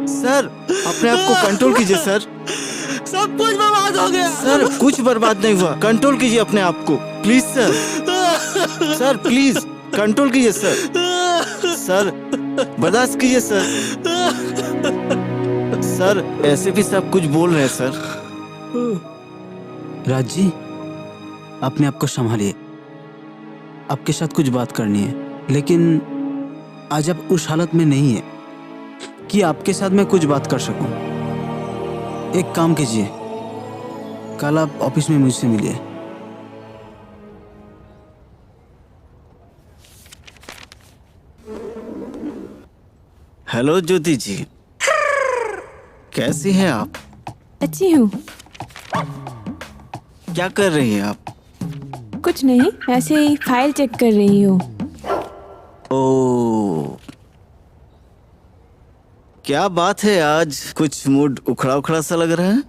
[SPEAKER 2] सर अपने आप को कंट्रोल कीजिए सर।
[SPEAKER 1] सब कुछ बर्बाद हो गया।
[SPEAKER 2] सर कुछ बर्बाद नहीं हुआ, कंट्रोल कीजिए अपने आप को please sir. Sir please control कीजिए सर। सर बर्दाश्त कीजिए सर। सर ऐसे भी सब कुछ बोल रहे हैं सर।
[SPEAKER 7] राज जी, अपने आप को संभालिए। आपके साथ कुछ बात करनी है, लेकिन आज आप उस हालत में नहीं है कि आपके साथ मैं कुछ बात कर सकूं। एक काम कीजिए, कल आप ऑफिस में मुझसे मिलिए।
[SPEAKER 2] हेलो ज्योति जी, कैसी हैं आप?
[SPEAKER 8] अच्छी हूँ।
[SPEAKER 2] क्या कर रही हैं आप?
[SPEAKER 8] कुछ नहीं, ऐसे ही फाइल चेक कर रही हूँ।
[SPEAKER 2] ओ, क्या बात है, आज कुछ मूड उखड़ा उखड़ा सा लग रहा है।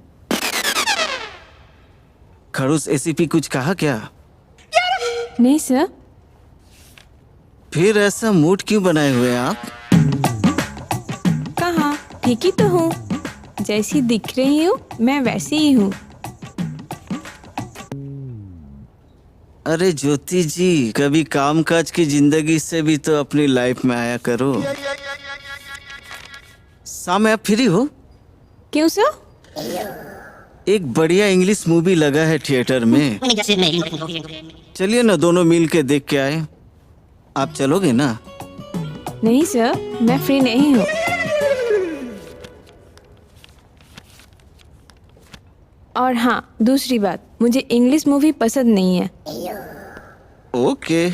[SPEAKER 2] खड़ूस एसीपी कुछ कहा क्या?
[SPEAKER 8] नहीं सर।
[SPEAKER 2] फिर ऐसा मूड क्यों बनाए हुए हैं आप?
[SPEAKER 8] कहाँ, ठीक ही तो हूँ। जैसी दिख रही हूँ मैं वैसी ही हूँ।
[SPEAKER 2] अरे ज्योति जी, कभी कामकाज की जिंदगी से भी तो अपनी लाइफ में आया करो। शाम आप फ्री हो?
[SPEAKER 8] क्यों सर?
[SPEAKER 2] एक बढ़िया इंग्लिश मूवी लगा है थिएटर में, चलिए ना दोनों मिल के देख के आए। आप चलोगे ना?
[SPEAKER 8] नहीं सर, मैं फ्री नहीं हूँ। और हाँ, दूसरी बात, मुझे इंग्लिश मूवी पसंद नहीं है।
[SPEAKER 2] ओके।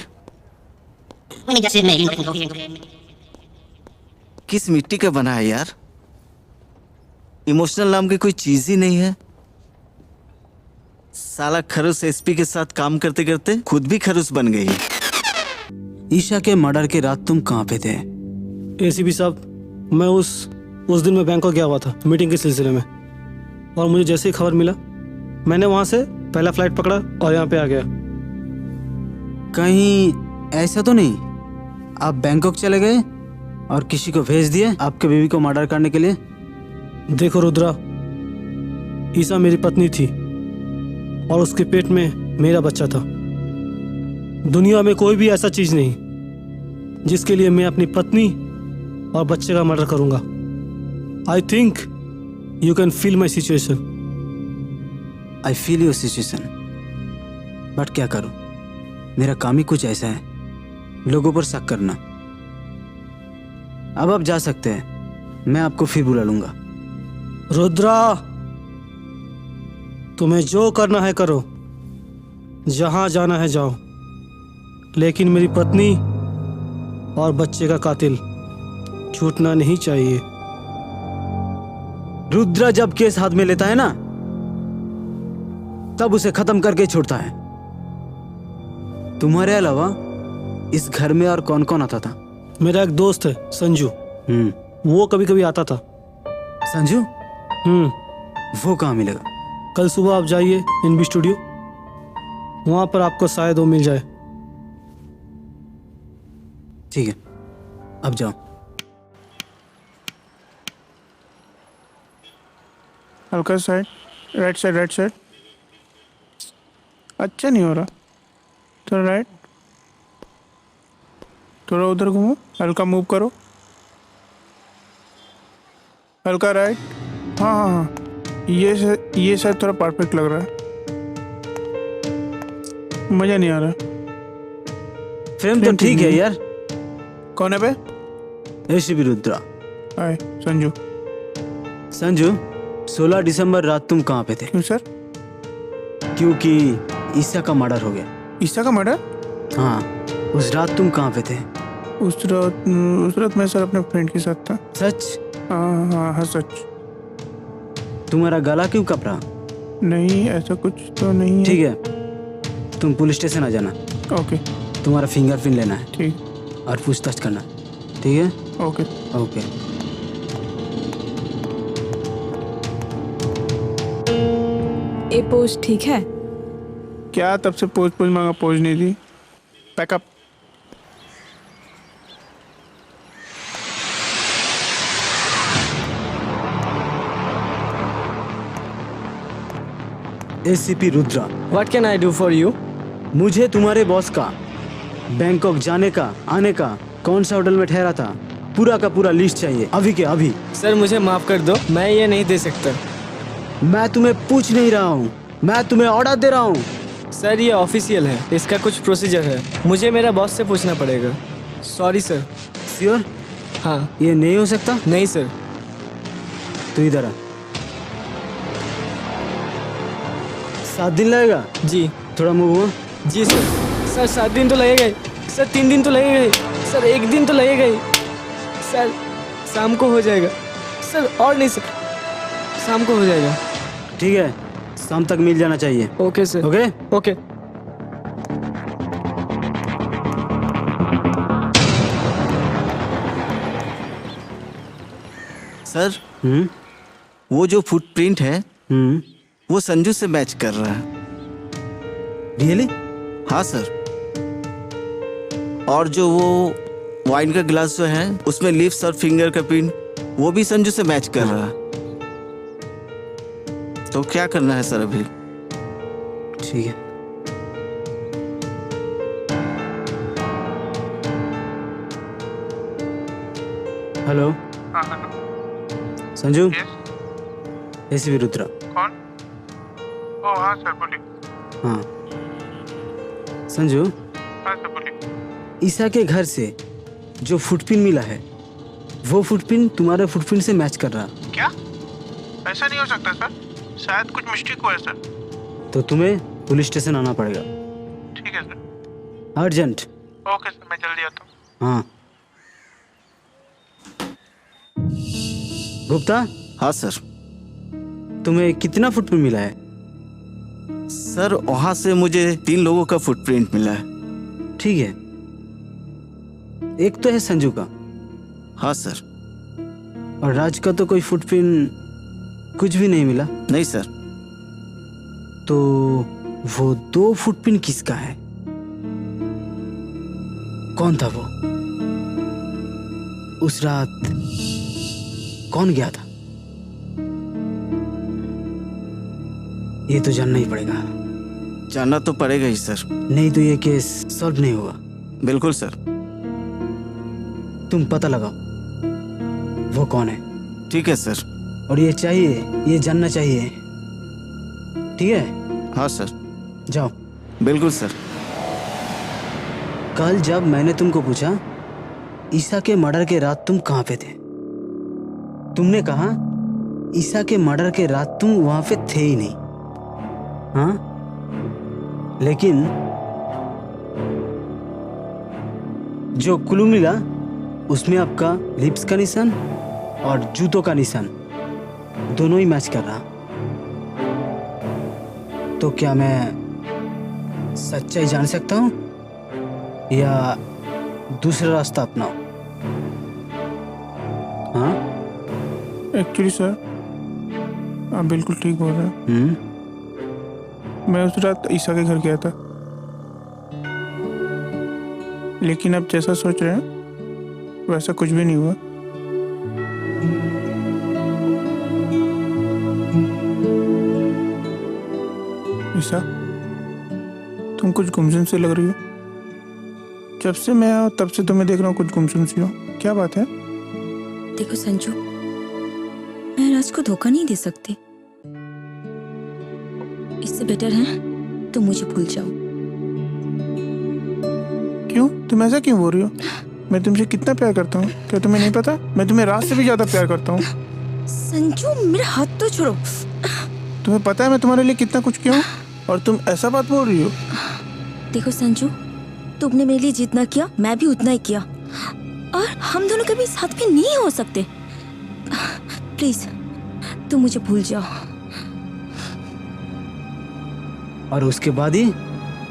[SPEAKER 2] किस मिट्टी का बना है यार? इमोशनल नाम की कोई चीज ही नहीं है। साला खरूस एसपी के साथ काम करते करते खुद भी खरूस बन गई।
[SPEAKER 7] ईशा के मर्डर के रात तुम कहाँ पे थे?
[SPEAKER 1] एसीपी साहब, मैं उस दिन मैं बैंकॉक गया हुआ था मीटिंग के सिलसिले में, और मुझे जैसे ही खबर मिला मैंने वहां से पहला फ्लाइट पकड़ा और यहाँ पे आ गया।
[SPEAKER 7] कहीं ऐसा तो नहीं आप बैंकॉक चले गए और किसी को भेज दिए आपके बीवी को मर्डर करने के लिए?
[SPEAKER 1] देखो रुद्रा, ईसा मेरी पत्नी थी और उसके पेट में मेरा बच्चा था। दुनिया में कोई भी ऐसा चीज नहीं जिसके लिए मैं अपनी पत्नी और बच्चे का मर्डर करूंगा। I think you can feel my situation.
[SPEAKER 7] I feel your situation, but क्या करूं, मेरा काम ही कुछ ऐसा है, लोगों पर शक करना। अब आप जा सकते हैं, मैं आपको फिर बुला लूंगा।
[SPEAKER 1] रुद्रा, तुम्हें जो करना है करो, जहां जाना है जाओ, लेकिन मेरी पत्नी और बच्चे का कातिल छूटना नहीं चाहिए।
[SPEAKER 7] रुद्रा जब केस हाथ में लेता है ना, तब उसे खत्म करके छोड़ता है। तुम्हारे अलावा इस घर में और कौन कौन आता था?
[SPEAKER 1] मेरा एक दोस्त है संजू, वो कभी कभी आता था।
[SPEAKER 7] संजू? वो कहाँ मिलेगा?
[SPEAKER 1] कल सुबह आप जाइए एनबी स्टूडियो, वहां पर आपको शायद वो मिल जाए।
[SPEAKER 7] ठीक है, अब जाओ।
[SPEAKER 5] हल्का side, right side, right side. अच्छा नहीं हो रहा, थोड़ा राइट, थोड़ा उधर घूमो, हल्का मूव करो, हल्का राइट। हाँ हाँ हाँ, ये शायद थोड़ा परफेक्ट लग रहा है। मजा नहीं आ रहा।
[SPEAKER 7] फ्रेम तो ठीक है यार।
[SPEAKER 5] कौन है बे?
[SPEAKER 7] एसीपी रुद्रा।
[SPEAKER 5] हाय संजू।
[SPEAKER 7] संजू, 16 दिसंबर रात तुम कहाँ पे थे?
[SPEAKER 5] क्यों सर?
[SPEAKER 7] क्योंकि ईसा का मर्डर हो गया।
[SPEAKER 5] ईसा का मर्डर?
[SPEAKER 7] हाँ, उस रात तुम कहाँ पे थे?
[SPEAKER 5] उस रात मैं सर अपने फ्रेंड के साथ था।
[SPEAKER 7] सच?
[SPEAKER 5] हाँ हाँ हाँ सच।
[SPEAKER 7] तुम्हारा गला क्यों कप रहा?
[SPEAKER 5] नहीं ऐसा कुछ तो नहीं है।
[SPEAKER 7] ठीक है, तुम पुलिस स्टेशन आ जाना।
[SPEAKER 5] ओके
[SPEAKER 7] तुम्हारा फिंगरप्रिंट लेना है
[SPEAKER 5] ठीक।
[SPEAKER 7] और पूछताछ करना, ठीक है?
[SPEAKER 5] Okay
[SPEAKER 7] okay.
[SPEAKER 8] ये पोस्ट ठीक है?
[SPEAKER 5] क्या तब से पोज मांगा, पोज नहीं दी। Pack up.
[SPEAKER 7] ACP Rudra,
[SPEAKER 3] What can I do for you?
[SPEAKER 7] मुझे तुम्हारे बॉस का बैंकॉक जाने का आने का कौन सा होटल में ठहरा था पूरा का पूरा लिस्ट चाहिए, अभी के अभी।
[SPEAKER 3] सर मुझे माफ़ कर दो, मैं ये नहीं दे सकता।
[SPEAKER 7] मैं तुम्हें पूछ नहीं रहा हूँ, मैं तुम्हें ऑर्डर दे रहा हूँ।
[SPEAKER 3] सर ये ऑफिशियल है, इसका कुछ प्रोसीजर है, मुझे मेरा बॉस से पूछना पड़ेगा। Sorry sir.
[SPEAKER 7] श्योर?
[SPEAKER 3] हाँ।
[SPEAKER 7] ये नहीं हो सकता?
[SPEAKER 3] नहीं सर।
[SPEAKER 7] तू इधर आ। 7 दिन लगेगा?
[SPEAKER 3] जी।
[SPEAKER 7] थोड़ा मूव हुआ।
[SPEAKER 3] जी सर। सर 7 दिन तो लगेगा ही। सर 3 दिन तो लगेगा ही। सर 1 दिन तो लगेगा ही। सर शाम को हो जाएगा। सर और नहीं सर, शाम को हो जाएगा।
[SPEAKER 7] ठीक है, शाम तक मिल जाना चाहिए।
[SPEAKER 3] Okay sir.
[SPEAKER 7] Okay
[SPEAKER 3] okay.
[SPEAKER 2] Sir
[SPEAKER 7] hmm
[SPEAKER 2] वो जो फुटप्रिंट है
[SPEAKER 7] हम्म
[SPEAKER 2] वो संजू से मैच कर रहा है।
[SPEAKER 7] रियली?
[SPEAKER 2] हाँ सर। और जो वो वाइन का गिलास जो है उसमें लिप्स और फिंगर का प्रिंट वो भी संजू से मैच कर रहा है। तो क्या करना है सर अभी?
[SPEAKER 7] ठीक है। हेलो
[SPEAKER 5] हाँ hello.
[SPEAKER 7] Sanju,
[SPEAKER 5] yes.
[SPEAKER 7] ACP Rudra.
[SPEAKER 5] कौन? ओ हाँ सर बोलिए।
[SPEAKER 7] हाँ संजू,
[SPEAKER 5] हाँ सर बोलिए।
[SPEAKER 7] ईसा के घर से जो फुटप्रिंट मिला है वो फुटप्रिंट तुम्हारे फुटप्रिंट से मैच कर रहा।
[SPEAKER 5] क्या? ऐसा नहीं हो सकता सर, शायद कुछ मिस्टेक हुआ है सर।
[SPEAKER 7] तो तुम्हें पुलिस स्टेशन आना पड़ेगा,
[SPEAKER 5] ठीक है सर।
[SPEAKER 7] अर्जेंट।
[SPEAKER 5] ओके सर, मैं जल्दी आता हूँ।
[SPEAKER 7] हाँ गुप्ता,
[SPEAKER 2] हाँ सर।
[SPEAKER 7] तुम्हें कितना फुटप्रिंट मिला है?
[SPEAKER 2] सर वहां से मुझे 3 लोगों का फुटप्रिंट मिला है।
[SPEAKER 7] ठीक है, एक तो है संजू का
[SPEAKER 2] हाँ सर।
[SPEAKER 7] और राज का तो कोई फुटप्रिंट कुछ भी नहीं मिला।
[SPEAKER 2] नहीं सर।
[SPEAKER 7] तो वो 2 फुटप्रिंट किसका है? कौन था वो? उस रात कौन गया था? ये तो जानना ही पड़ेगा,
[SPEAKER 2] जानना तो पड़ेगा ही सर।
[SPEAKER 7] नहीं तो ये केस सॉल्व नहीं होगा।
[SPEAKER 2] बिल्कुल सर।
[SPEAKER 7] तुम पता लगाओ वो कौन है।
[SPEAKER 2] ठीक है सर।
[SPEAKER 7] और ये चाहिए, ये जानना चाहिए, ठीक है?
[SPEAKER 2] हाँ सर।
[SPEAKER 7] जाओ।
[SPEAKER 2] बिल्कुल सर।
[SPEAKER 7] कल जब मैंने तुमको पूछा ईसा के मर्डर के रात तुम कहाँ पे थे, तुमने कहा ईसा के मर्डर के रात तुम वहां पे थे ही नहीं। हाँ, लेकिन जो क्लू मिला उसमें आपका लिप्स का निशान और जूतों का निशान दोनों ही मैच कर रहा। तो क्या मैं सच्चाई जान सकता हूँ या दूसरा रास्ता अपनाओ? हाँ?
[SPEAKER 5] एक्चुअली सर आप बिल्कुल ठीक बोल रहे हैं। मैं उस रात ईसा के घर गया था, लेकिन आप जैसा सोच रहे हैं वैसा कुछ भी नहीं हुआ। ईसा, तुम कुछ गुमसुम सी लग रही हो। जब से मैं आया तब से तुम्हें देख रहा हूँ कुछ गुमसुम सी हो। क्या बात है?
[SPEAKER 4] देखो संजू, मैं राज को धोखा नहीं दे सकती। इससे बेटर है तो मुझे भूल जाओ।
[SPEAKER 5] क्यों? तुम ऐसा क्यों बोल रही हो? मैं तुमसे कितना प्यार करता हूँ, क्या तुम्हें नहीं पता? मैं तुम्हें राज से भी ज्यादा प्यार करता हूँ।
[SPEAKER 4] संजू मेरा हाथ तो छोड़ो।
[SPEAKER 5] तुम्हें पता है मैं तुम्हारे लिए कितना कुछ किया हूँ? और तुम ऐसा बात बोल रही हो?
[SPEAKER 4] देखो संजू, तुमने मेरे लिए जितना किया मैं भी उतना ही किया, और हम दोनों कभी साथ में नहीं हो सकते। प्लीज तुम मुझे भूल जाओ।
[SPEAKER 7] और उसके बाद ही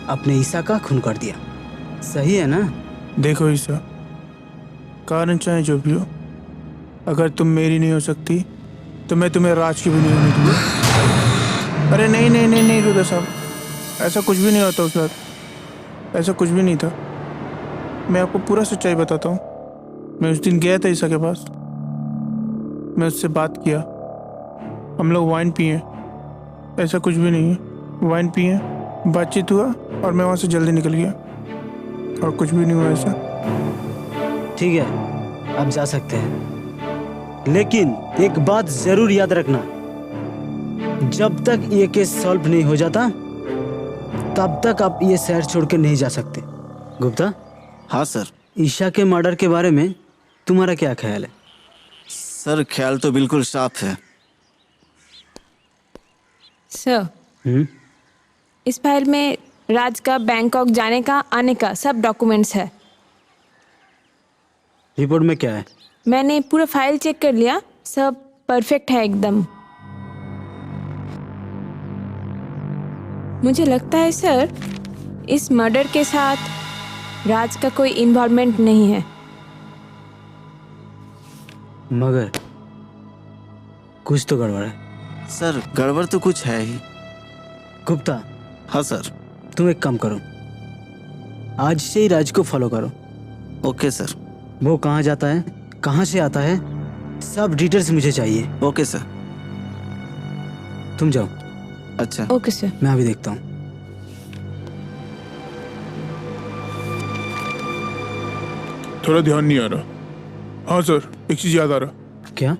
[SPEAKER 7] अपने ईसा का खून कर दिया, सही है ना?
[SPEAKER 5] देखो ईसा, कारण चाहे जो भी हो, अगर तुम मेरी नहीं हो सकती तो मैं तुम्हें राज की भी नहीं होने दूंगा। अरे नहीं नहीं नहीं नहीं रुद्र साहब, ऐसा कुछ भी नहीं होता उस रात, ऐसा कुछ भी नहीं था। मैं आपको पूरा सच्चाई बताता हूँ। मैं उस दिन गया था ईसा के पास, मैं उससे बात किया, हम लोग वाइन पिए, ऐसा कुछ भी नहीं है। वाइन पिए, बातचीत हुआ और मैं वहाँ से जल्दी निकल गया, और कुछ भी नहीं हुआ ऐसा।
[SPEAKER 7] ठीक है, आप जा सकते हैं, लेकिन एक बात जरूर याद रखना, जब तक ये केस सॉल्व नहीं हो जाता तब तक आप ये शहर छोड़ के नहीं जा सकते। गुप्ता,
[SPEAKER 2] हाँ सर।
[SPEAKER 7] ईशा के मर्डर के बारे में तुम्हारा क्या ख्याल है?
[SPEAKER 2] सर ख्याल तो बिल्कुल साफ है।
[SPEAKER 8] सर, इस फाइल में राज का बैंकॉक जाने का आने का सब डॉक्यूमेंट्स है।
[SPEAKER 7] रिपोर्ट में क्या है?
[SPEAKER 8] मैंने पूरा फाइल चेक कर लिया, सब परफेक्ट है एकदम। मुझे लगता है सर, इस मर्डर के साथ राज का कोई इन्वॉल्वमेंट नहीं है।
[SPEAKER 7] मगर कुछ तो गड़बड़ है।
[SPEAKER 2] सर गड़बड़ तो कुछ है ही।
[SPEAKER 7] गुप्ता,
[SPEAKER 2] हाँ सर।
[SPEAKER 7] तुम एक काम करो, आज से ही राज को फॉलो करो।
[SPEAKER 2] Okay sir.
[SPEAKER 7] वो कहाँ जाता है, कहाँ से आता है, सब डिटेल्स मुझे चाहिए।
[SPEAKER 2] Okay sir.
[SPEAKER 7] तुम जाओ।
[SPEAKER 2] अच्छा।
[SPEAKER 8] Okay sir.
[SPEAKER 7] मैं अभी देखता हूँ।
[SPEAKER 5] थोड़ा ध्यान नहीं आ रहा। हाँ सर, एक चीज याद आ रहा।
[SPEAKER 7] क्या?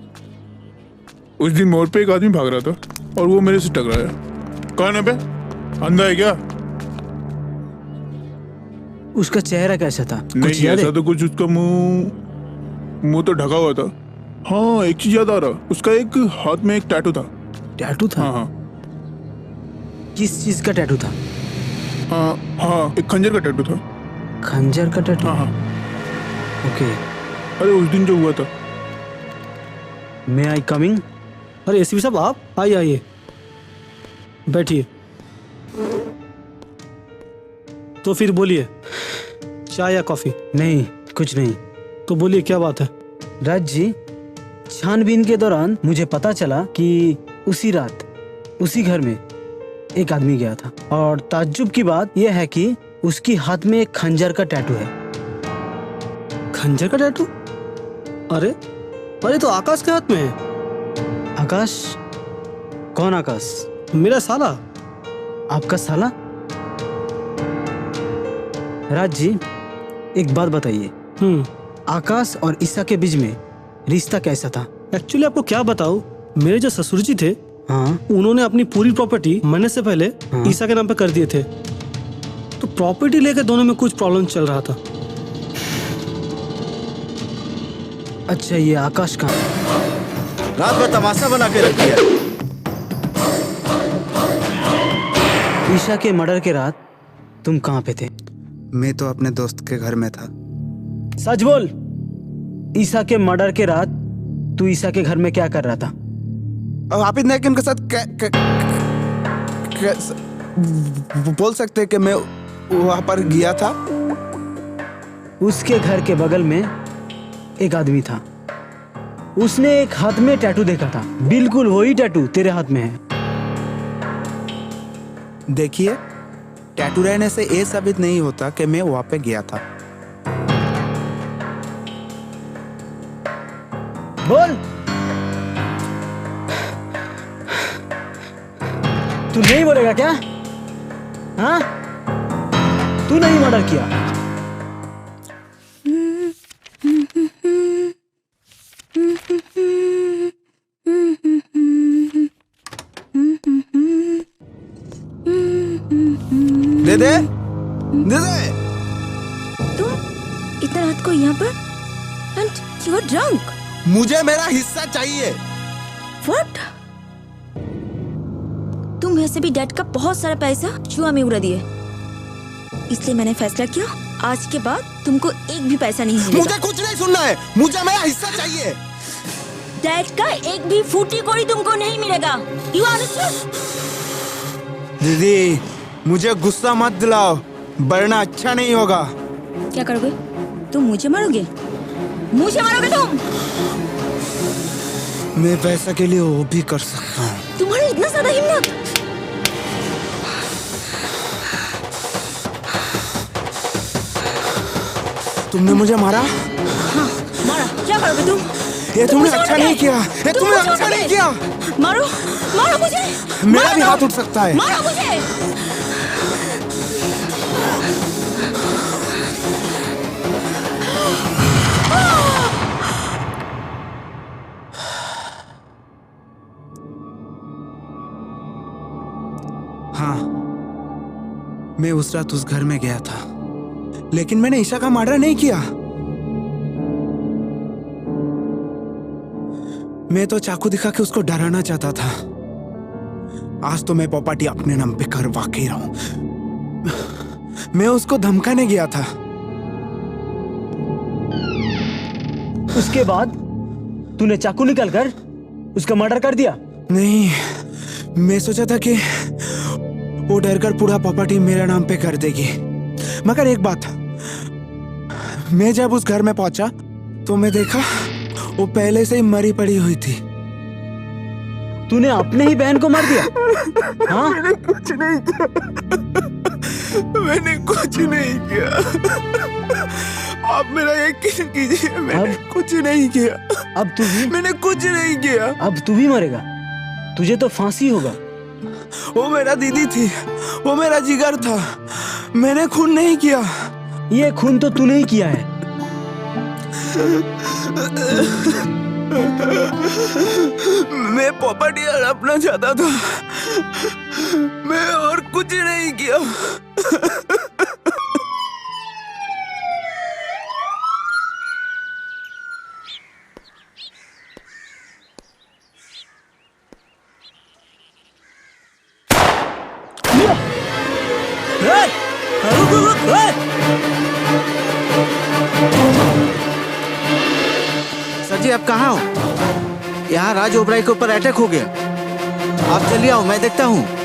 [SPEAKER 5] उस दिन मोड़ पे एक आदमी भाग रहा था और वो मेरे से टकराया। कौन है बे? अंधा है क्या?
[SPEAKER 7] उसका चेहरा कैसा था?
[SPEAKER 5] नहीं
[SPEAKER 7] कुछ याद
[SPEAKER 5] ऐसा
[SPEAKER 7] है?
[SPEAKER 5] तो कुछ, उसका मुंह तो ढका हुआ था। हाँ एक चीज याद आ रहा, उसका एक हाथ में एक टैटू था।
[SPEAKER 7] टैटू था?
[SPEAKER 5] हाँ हाँ
[SPEAKER 7] किस चीज का टैटू था?
[SPEAKER 5] हाँ हाँ, एक खंजर का टैटू था।
[SPEAKER 7] खंजर का टैटू?
[SPEAKER 5] हाँ हाँ।
[SPEAKER 7] ओके।
[SPEAKER 5] अरे उस दिन जो हुआ था।
[SPEAKER 7] मे आई कमिंग?
[SPEAKER 1] अरे एसीपी साहब, आप आइए आइए, बैठिए। तो फिर बोलिए, चाय या कॉफी?
[SPEAKER 7] नहीं, कुछ नहीं।
[SPEAKER 1] तो बोलिए क्या बात है?
[SPEAKER 7] राज जी, छानबीन के दौरान मुझे पता चला कि उसी रात उसी घर में एक आदमी गया था, और ताज्जुब की बात यह है कि उसकी हाथ में एक खंजर का टैटू है।
[SPEAKER 1] खंजर का टैटू? अरे अरे, तो आकाश के हाथ में है।
[SPEAKER 7] आकाश? कौन आकाश?
[SPEAKER 1] मेरा साला।
[SPEAKER 7] आपका साला? राज जी, एक बात बताइए, आकाश और ईसा के बीच में रिश्ता कैसा था?
[SPEAKER 1] एक्चुअली आपको क्या बताऊं, मेरे जो ससुर जी थे,
[SPEAKER 7] हाँ,
[SPEAKER 1] उन्होंने अपनी पूरी प्रॉपर्टी मरने से पहले
[SPEAKER 7] हाँ।
[SPEAKER 1] ईसा के नाम पे कर दिए थे। तो प्रॉपर्टी लेकर दोनों में कुछ प्रॉब्लम चल रहा था।
[SPEAKER 7] अच्छा, ये आकाश का?
[SPEAKER 2] रात भर तमाशा बना के रख दिया।
[SPEAKER 7] ईशा के मर्डर के रात तुम कहाँ पे थे?
[SPEAKER 9] मैं तो अपने दोस्त के घर में था।
[SPEAKER 7] सच बोल। ईसा के मर्डर के रात तू ईसा के घर में क्या कर रहा था?
[SPEAKER 9] और आप इतने उनके साथ बोल सकते हैं कि मैं वहां पर गया था।
[SPEAKER 7] उसके घर के बगल में एक आदमी था, उसने एक हाथ में टैटू देखा था, बिल्कुल वही टैटू तेरे हाथ में है।
[SPEAKER 9] देखिए, टैटू रहने से ये साबित नहीं होता कि मैं वहां पे गया था।
[SPEAKER 7] बोल। तू नहीं बोलेगा क्या? हाँ, तू नहीं मर्डर किया?
[SPEAKER 9] दे दे दे दे।
[SPEAKER 4] तुम इतना रात को यहाँ पर? And you are drunk.
[SPEAKER 9] मुझे मेरा हिस्सा चाहिए।
[SPEAKER 4] व्हाट? तुम वैसे भी डैड का बहुत सारा पैसा जुआ में उड़ा दिए, इसलिए मैंने फैसला किया आज के बाद तुमको एक भी पैसा नहीं मिलेगा।
[SPEAKER 9] मुझे कुछ नहीं सुनना है, मुझे मेरा हिस्सा चाहिए।
[SPEAKER 4] डैड का एक भी फूटी कौड़ी तुमको नहीं मिलेगा। You understand?
[SPEAKER 9] दीदी मुझे गुस्सा मत दिलाओ, वरना अच्छा नहीं होगा।
[SPEAKER 4] क्या करोगे तुम? मुझे मारोगे? मुझे मारोगे तुम?
[SPEAKER 9] मैं पैसा के लिए वो भी कर सकता हूँ।
[SPEAKER 4] तुम्हारी इतना ज्यादा हिम्मत?
[SPEAKER 9] तुमने मुझे मारा?
[SPEAKER 4] हाँ मारा। क्या करोगे तुम?
[SPEAKER 9] ये तुमने
[SPEAKER 4] मुझे
[SPEAKER 9] अच्छा
[SPEAKER 4] मारोगे?
[SPEAKER 9] नहीं किया। ये
[SPEAKER 4] तुम
[SPEAKER 9] तुमने
[SPEAKER 4] मुझे
[SPEAKER 9] अच्छा नहीं
[SPEAKER 4] मारोगे?
[SPEAKER 9] किया।
[SPEAKER 4] मारो मारो मुझे।
[SPEAKER 9] मेरा
[SPEAKER 4] मारो
[SPEAKER 9] भी
[SPEAKER 4] तुम।
[SPEAKER 9] हाथ उठ सकता है।
[SPEAKER 4] मारो मुझे।
[SPEAKER 9] हाँ, मैं उस रात उस घर में गया था, लेकिन मैंने ईशा का मर्डर नहीं किया। मैं तो चाकू दिखा के उसको डराना चाहता था। आज तो मैं प्रॉपर्टी अपने नाम पे करवा के रहा हूं। मैं उसको धमकाने गया था।
[SPEAKER 10] उसके बाद तूने चाकू निकाल कर उसका मर्डर कर दिया?
[SPEAKER 9] नहीं, मैं सोचा था कि वो डर कर पूरा प्रॉपर्टी मेरे नाम पे कर देगी। मगर एक बात, मैं जब उस घर में पहुंचा तो मैं देखा वो पहले से ही मरी पड़ी हुई थी।
[SPEAKER 10] तूने अपने ही बहन को मार दिया? हाँ?
[SPEAKER 9] मैंने कुछ नहीं किया। मैंने कुछ नहीं किया। आप मेरा यकीन कीजिए, मैंने कुछ नहीं किया।
[SPEAKER 10] अब तू भी?
[SPEAKER 9] मैंने कुछ नहीं किया।
[SPEAKER 10] अब तू भी मरेगा, तुझे तो फांसी होगा।
[SPEAKER 9] वो मेरा दीदी थी, वो मेरा जिगर था, मैंने खून नहीं किया।
[SPEAKER 10] ये खून तो तूने ही किया है।
[SPEAKER 9] मैं प्रॉपर्टी हड़पना चाहता था, मैं और कुछ नहीं किया।
[SPEAKER 2] सर जी आप कहाँ हो? यहाँ राज ओबराय के ऊपर अटैक हो गया। आप चलिए आओ, मैं देखता हूँ।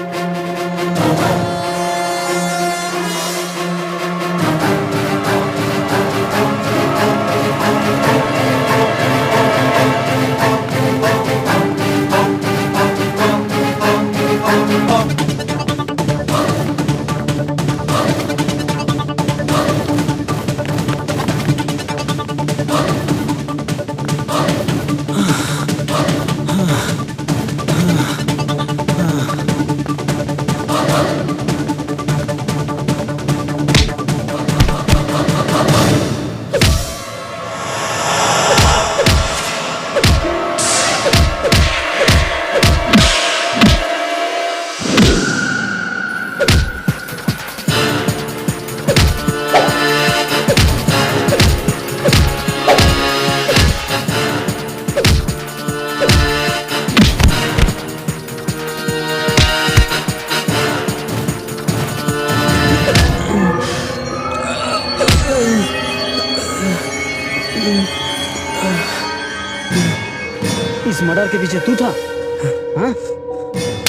[SPEAKER 10] इस मर्डर के पीछे तू था? हाँ?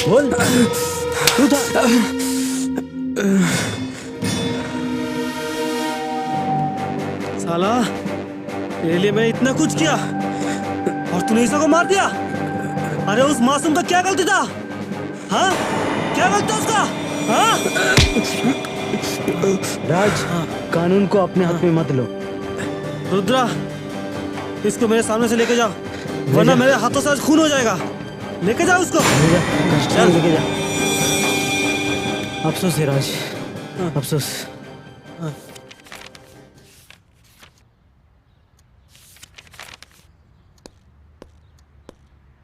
[SPEAKER 10] बोल, तू था?
[SPEAKER 1] साला, तेरे लिए मैंने इतना कुछ किया और तूने ईसा को मार दिया। अरे उस मासूम का क्या गलती था? हाँ? क्या गलती था उसका? हाँ?
[SPEAKER 10] राज, कानून को अपने हाथ में मत लो।
[SPEAKER 1] रुद्रा, इसको मेरे सामने से लेके जाओ, वरना मेरे हाथों से आज खून हो जाएगा। लेके जाओ उसको।
[SPEAKER 10] चल लेके जा। अफसोस है राज, अफसोस।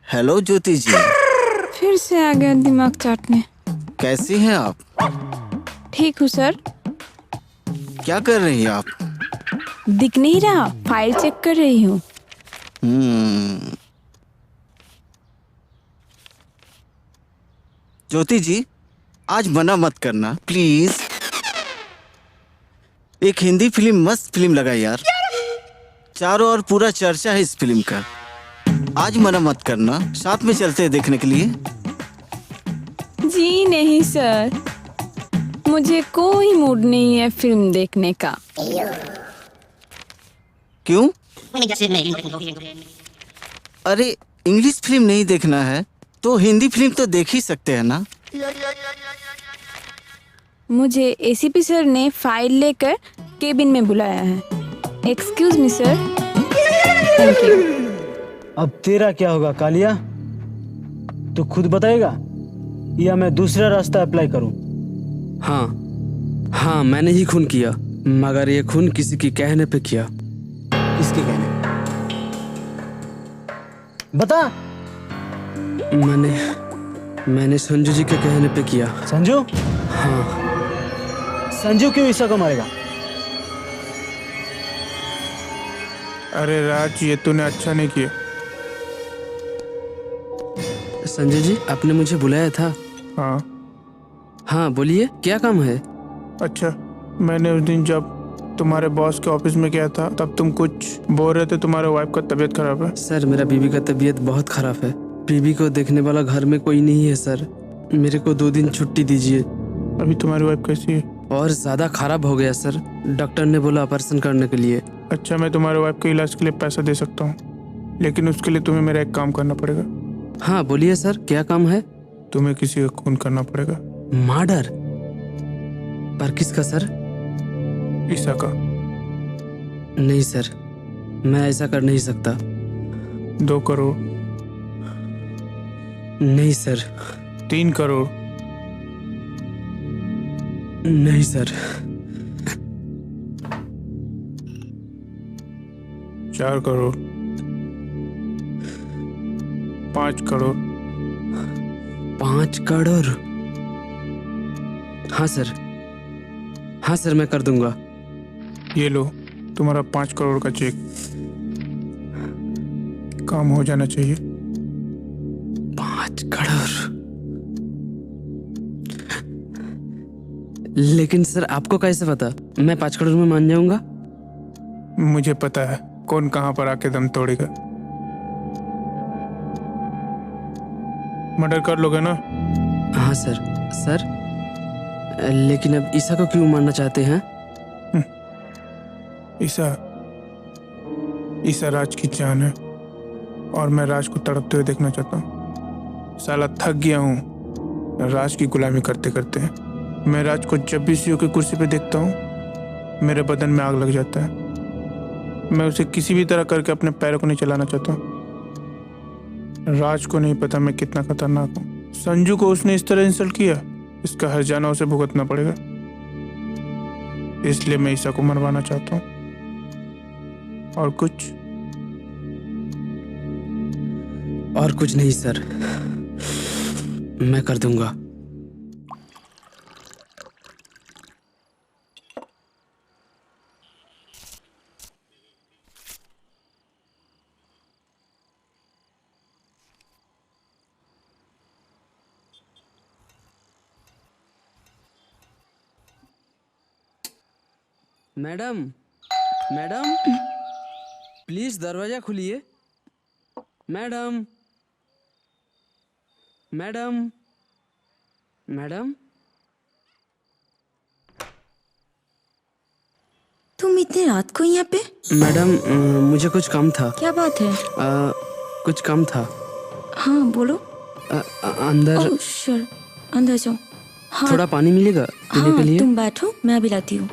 [SPEAKER 2] हेलो ज्योति जी,
[SPEAKER 8] फिर से आ गया दिमाग चाटने।
[SPEAKER 2] कैसी हैं आप?
[SPEAKER 8] ठीक हूँ सर।
[SPEAKER 2] क्या कर रही हैं आप?
[SPEAKER 8] दिख नहीं रहा, फाइल चेक कर रही हूँ।
[SPEAKER 2] ज्योति जी, आज मना मत करना प्लीज। एक हिंदी फिल्म, मस्त फिल्म लगा यार, चारों ओर पूरा चर्चा है इस फिल्म का। आज मना मत करना, साथ में चलते हैं देखने के लिए।
[SPEAKER 8] जी नहीं सर, मुझे कोई मूड नहीं है फिल्म देखने का।
[SPEAKER 2] क्यों? अरे इंग्लिश फिल्म नहीं देखना है तो हिंदी फिल्म तो देख ही सकते हैं ना।
[SPEAKER 8] मुझे एसीपी सर ने फाइल लेकर केबिन में बुलाया है। Excuse me sir. Thank you.
[SPEAKER 10] अब तेरा क्या होगा कालिया, तू खुद बताएगा या मैं दूसरा रास्ता अप्लाई करूं?
[SPEAKER 6] हाँ हाँ, मैंने ही खून किया, मगर ये खून किसी के कहने पे किया।
[SPEAKER 10] किसके कहने? बता।
[SPEAKER 6] मैंने संजू जी के कहने पे किया।
[SPEAKER 10] संजू?
[SPEAKER 6] हाँ।
[SPEAKER 10] संजू क्यों ईसा को मारेगा?
[SPEAKER 5] अरे राज, ये तूने अच्छा नहीं किया।
[SPEAKER 6] संजू जी, आपने मुझे बुलाया था?
[SPEAKER 5] हाँ।
[SPEAKER 6] हाँ बोलिए, क्या काम है?
[SPEAKER 5] अच्छा, मैंने उस दिन जब तुम्हारे बॉस के ऑफिस में गया था तब तुम कुछ बोल रहे थे, तुम्हारे वाइफ का तबीयत खराब है।
[SPEAKER 6] सर, मेरा बीवी का तबीयत बहुत खराब है। बीवी को देखने वाला घर में कोई नहीं है सर। मेरे को 2 दिन छुट्टी दीजिए।
[SPEAKER 5] अभी तुम्हारी वाइफ कैसी है?
[SPEAKER 6] और ज़्यादा खराब हो गया सर, डॉक्टर ने बोला ऑपरेशन करने के लिए।
[SPEAKER 5] अच्छा, मैं तुम्हारे वाइफ के इलाज के लिए पैसा दे सकता हूँ, लेकिन उसके लिए तुम्हें मेरा एक काम करना पड़ेगा।
[SPEAKER 6] हाँ बोलिए सर, क्या काम है?
[SPEAKER 5] तुम्हें किसी का खून करना पड़ेगा।
[SPEAKER 6] मर्डर? पर किसका सर?
[SPEAKER 5] ईसा का।
[SPEAKER 6] नहीं सर, मैं ऐसा कर नहीं सकता।
[SPEAKER 5] 2 करोड़?
[SPEAKER 6] नहीं सर।
[SPEAKER 5] 3 करोड़?
[SPEAKER 6] नहीं सर।
[SPEAKER 5] 4 करोड़? 5 करोड़?
[SPEAKER 6] 5 करोड़? हाँ सर, हाँ सर, मैं कर दूंगा।
[SPEAKER 5] ये लो तुम्हारा 5 करोड़ का चेक। काम हो जाना चाहिए।
[SPEAKER 6] 5 करोड़? लेकिन सर, आपको कैसे पता मैं 5 करोड़ में मान जाऊंगा?
[SPEAKER 5] मुझे पता है कौन कहां पर आके दम तोड़ेगा। मर्डर कर लोगे ना?
[SPEAKER 6] हाँ सर। सर, लेकिन अब ईसा को क्यों मारना चाहते हैं?
[SPEAKER 5] ईसा राज की जान है और मैं राज को तड़पते हुए देखना चाहता हूँ। साला थक गया हूँ राज की गुलामी करते करते। मैं राज को जब भी सीईओ की कुर्सी पे देखता हूँ मेरे बदन में आग लग जाता है। मैं उसे किसी भी तरह करके अपने पैरों को नहीं चलाना चाहता हूँ। राज को नहीं पता मैं कितना खतरनाक हूँ। संजू को उसने इस तरह इंसल्ट किया, इसका हर्जाना उसे भुगतना पड़ेगा। इसलिए मैं ईसा को मरवाना चाहता हूँ। और कुछ
[SPEAKER 6] नहीं सर, मैं कर दूंगा। मैडम, मैडम, प्लीज दरवाजा खोलिए। Madam, madam, madam.
[SPEAKER 4] तुम इतने रात को यहाँ पे?
[SPEAKER 6] मैडम, मुझे कुछ काम था।
[SPEAKER 4] क्या बात है?
[SPEAKER 6] कुछ काम था।
[SPEAKER 4] हाँ बोलो।
[SPEAKER 6] अंदर।
[SPEAKER 4] ओह श्योर, अंदर जाओ। हाँ,
[SPEAKER 6] थोड़ा पानी मिलेगा पीने के लिए?
[SPEAKER 4] तुम बैठो, मैं अभी लाती हूँ।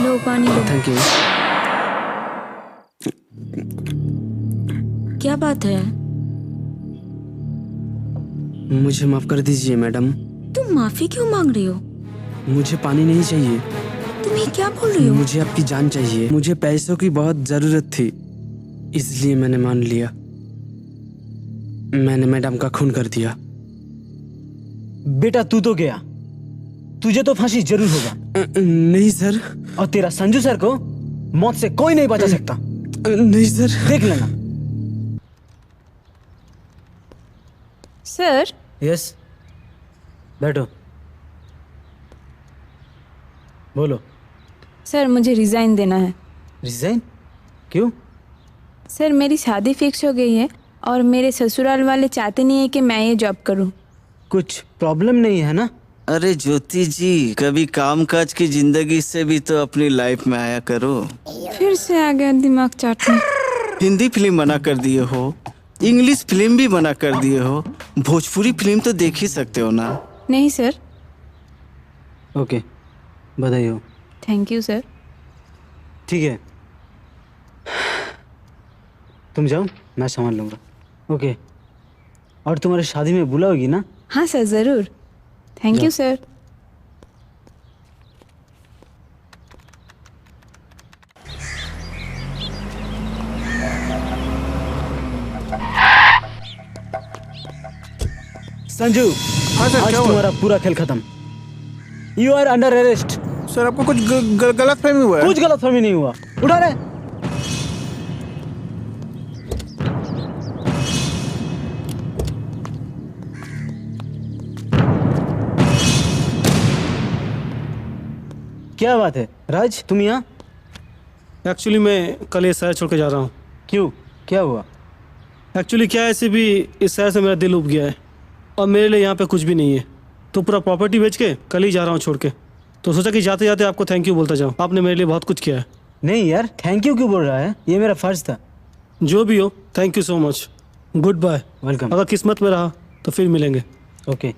[SPEAKER 4] लो पानी लो।
[SPEAKER 6] Thank you.
[SPEAKER 4] क्या बात है?
[SPEAKER 6] मुझे माफ कर दीजिए मैडम।
[SPEAKER 4] तुम माफी क्यों मांग रही हो?
[SPEAKER 6] मुझे पानी नहीं चाहिए।
[SPEAKER 4] तुम ये क्या बोल रही हो?
[SPEAKER 6] मुझे आपकी जान चाहिए। मुझे पैसों की बहुत जरूरत थी, इसलिए मैंने मान लिया। मैंने मैडम का खून कर दिया।
[SPEAKER 10] बेटा तू तो गया, तुझे तो फांसी जरूर होगा।
[SPEAKER 6] नहीं सर,
[SPEAKER 10] और तेरा संजू सर को मौत से कोई नहीं बचा सकता।
[SPEAKER 6] नहीं सर।
[SPEAKER 10] देख लेना।
[SPEAKER 8] सर,
[SPEAKER 10] यस, बैठो, बोलो।
[SPEAKER 8] सर मुझे रिजाइन देना है।
[SPEAKER 10] रिजाइन? क्यों?
[SPEAKER 8] सर मेरी शादी फिक्स हो गई है और मेरे ससुराल वाले चाहते नहीं है कि मैं ये जॉब करूं।
[SPEAKER 10] कुछ प्रॉब्लम नहीं है ना?
[SPEAKER 2] अरे ज्योति जी, कभी कामकाज की जिंदगी से भी तो अपनी लाइफ में आया करो।
[SPEAKER 8] फिर से आ गया दिमाग चाटने।
[SPEAKER 2] हिंदी फिल्म बना कर दिए हो, इंग्लिश फिल्म भी बना कर दिए हो, भोजपुरी फिल्म तो देख ही सकते हो ना।
[SPEAKER 8] नहीं सर।
[SPEAKER 10] ओके, बधाई हो।
[SPEAKER 8] Thank you sir.
[SPEAKER 10] ठीक है, तुम जाओ, मैं संभाल लूँगा। ओके, और तुम्हारी शादी में बुलाओगी ना?
[SPEAKER 8] हाँ सर, ज़रूर। Thank you sir.
[SPEAKER 10] संजू,
[SPEAKER 5] हाँ सर,
[SPEAKER 10] आज
[SPEAKER 5] क्या हुआ?
[SPEAKER 10] तुम्हारा पूरा खेल खत्म। You are under arrest.
[SPEAKER 5] Sir आपको कुछ गलत फहमी हुआ है?
[SPEAKER 10] कुछ गलत फहमी नहीं हुआ। उठा रहे। क्या बात है राज, तुम यहाँ?
[SPEAKER 1] एक्चुअली मैं कल ये शहर छोड़ के जा रहा हूँ।
[SPEAKER 10] क्यों, क्या हुआ?
[SPEAKER 1] एक्चुअली क्या है, ऐसे भी इस शहर से मेरा दिल उब गया है और मेरे लिए यहाँ पे कुछ भी नहीं है, तो पूरा प्रॉपर्टी बेच के कल ही जा रहा हूँ छोड़ के। तो सोचा कि जाते जाते आपको थैंक यू बोलता जाऊँ, आपने मेरे लिए बहुत कुछ किया है।
[SPEAKER 10] नहीं यार, थैंक यू क्यों बोल रहा है? ये मेरा फर्ज था।
[SPEAKER 1] जो भी हो, thank you so much. Goodbye.
[SPEAKER 10] Welcome.
[SPEAKER 1] अगर किस्मत में रहा तो फिर मिलेंगे।
[SPEAKER 10] ओके।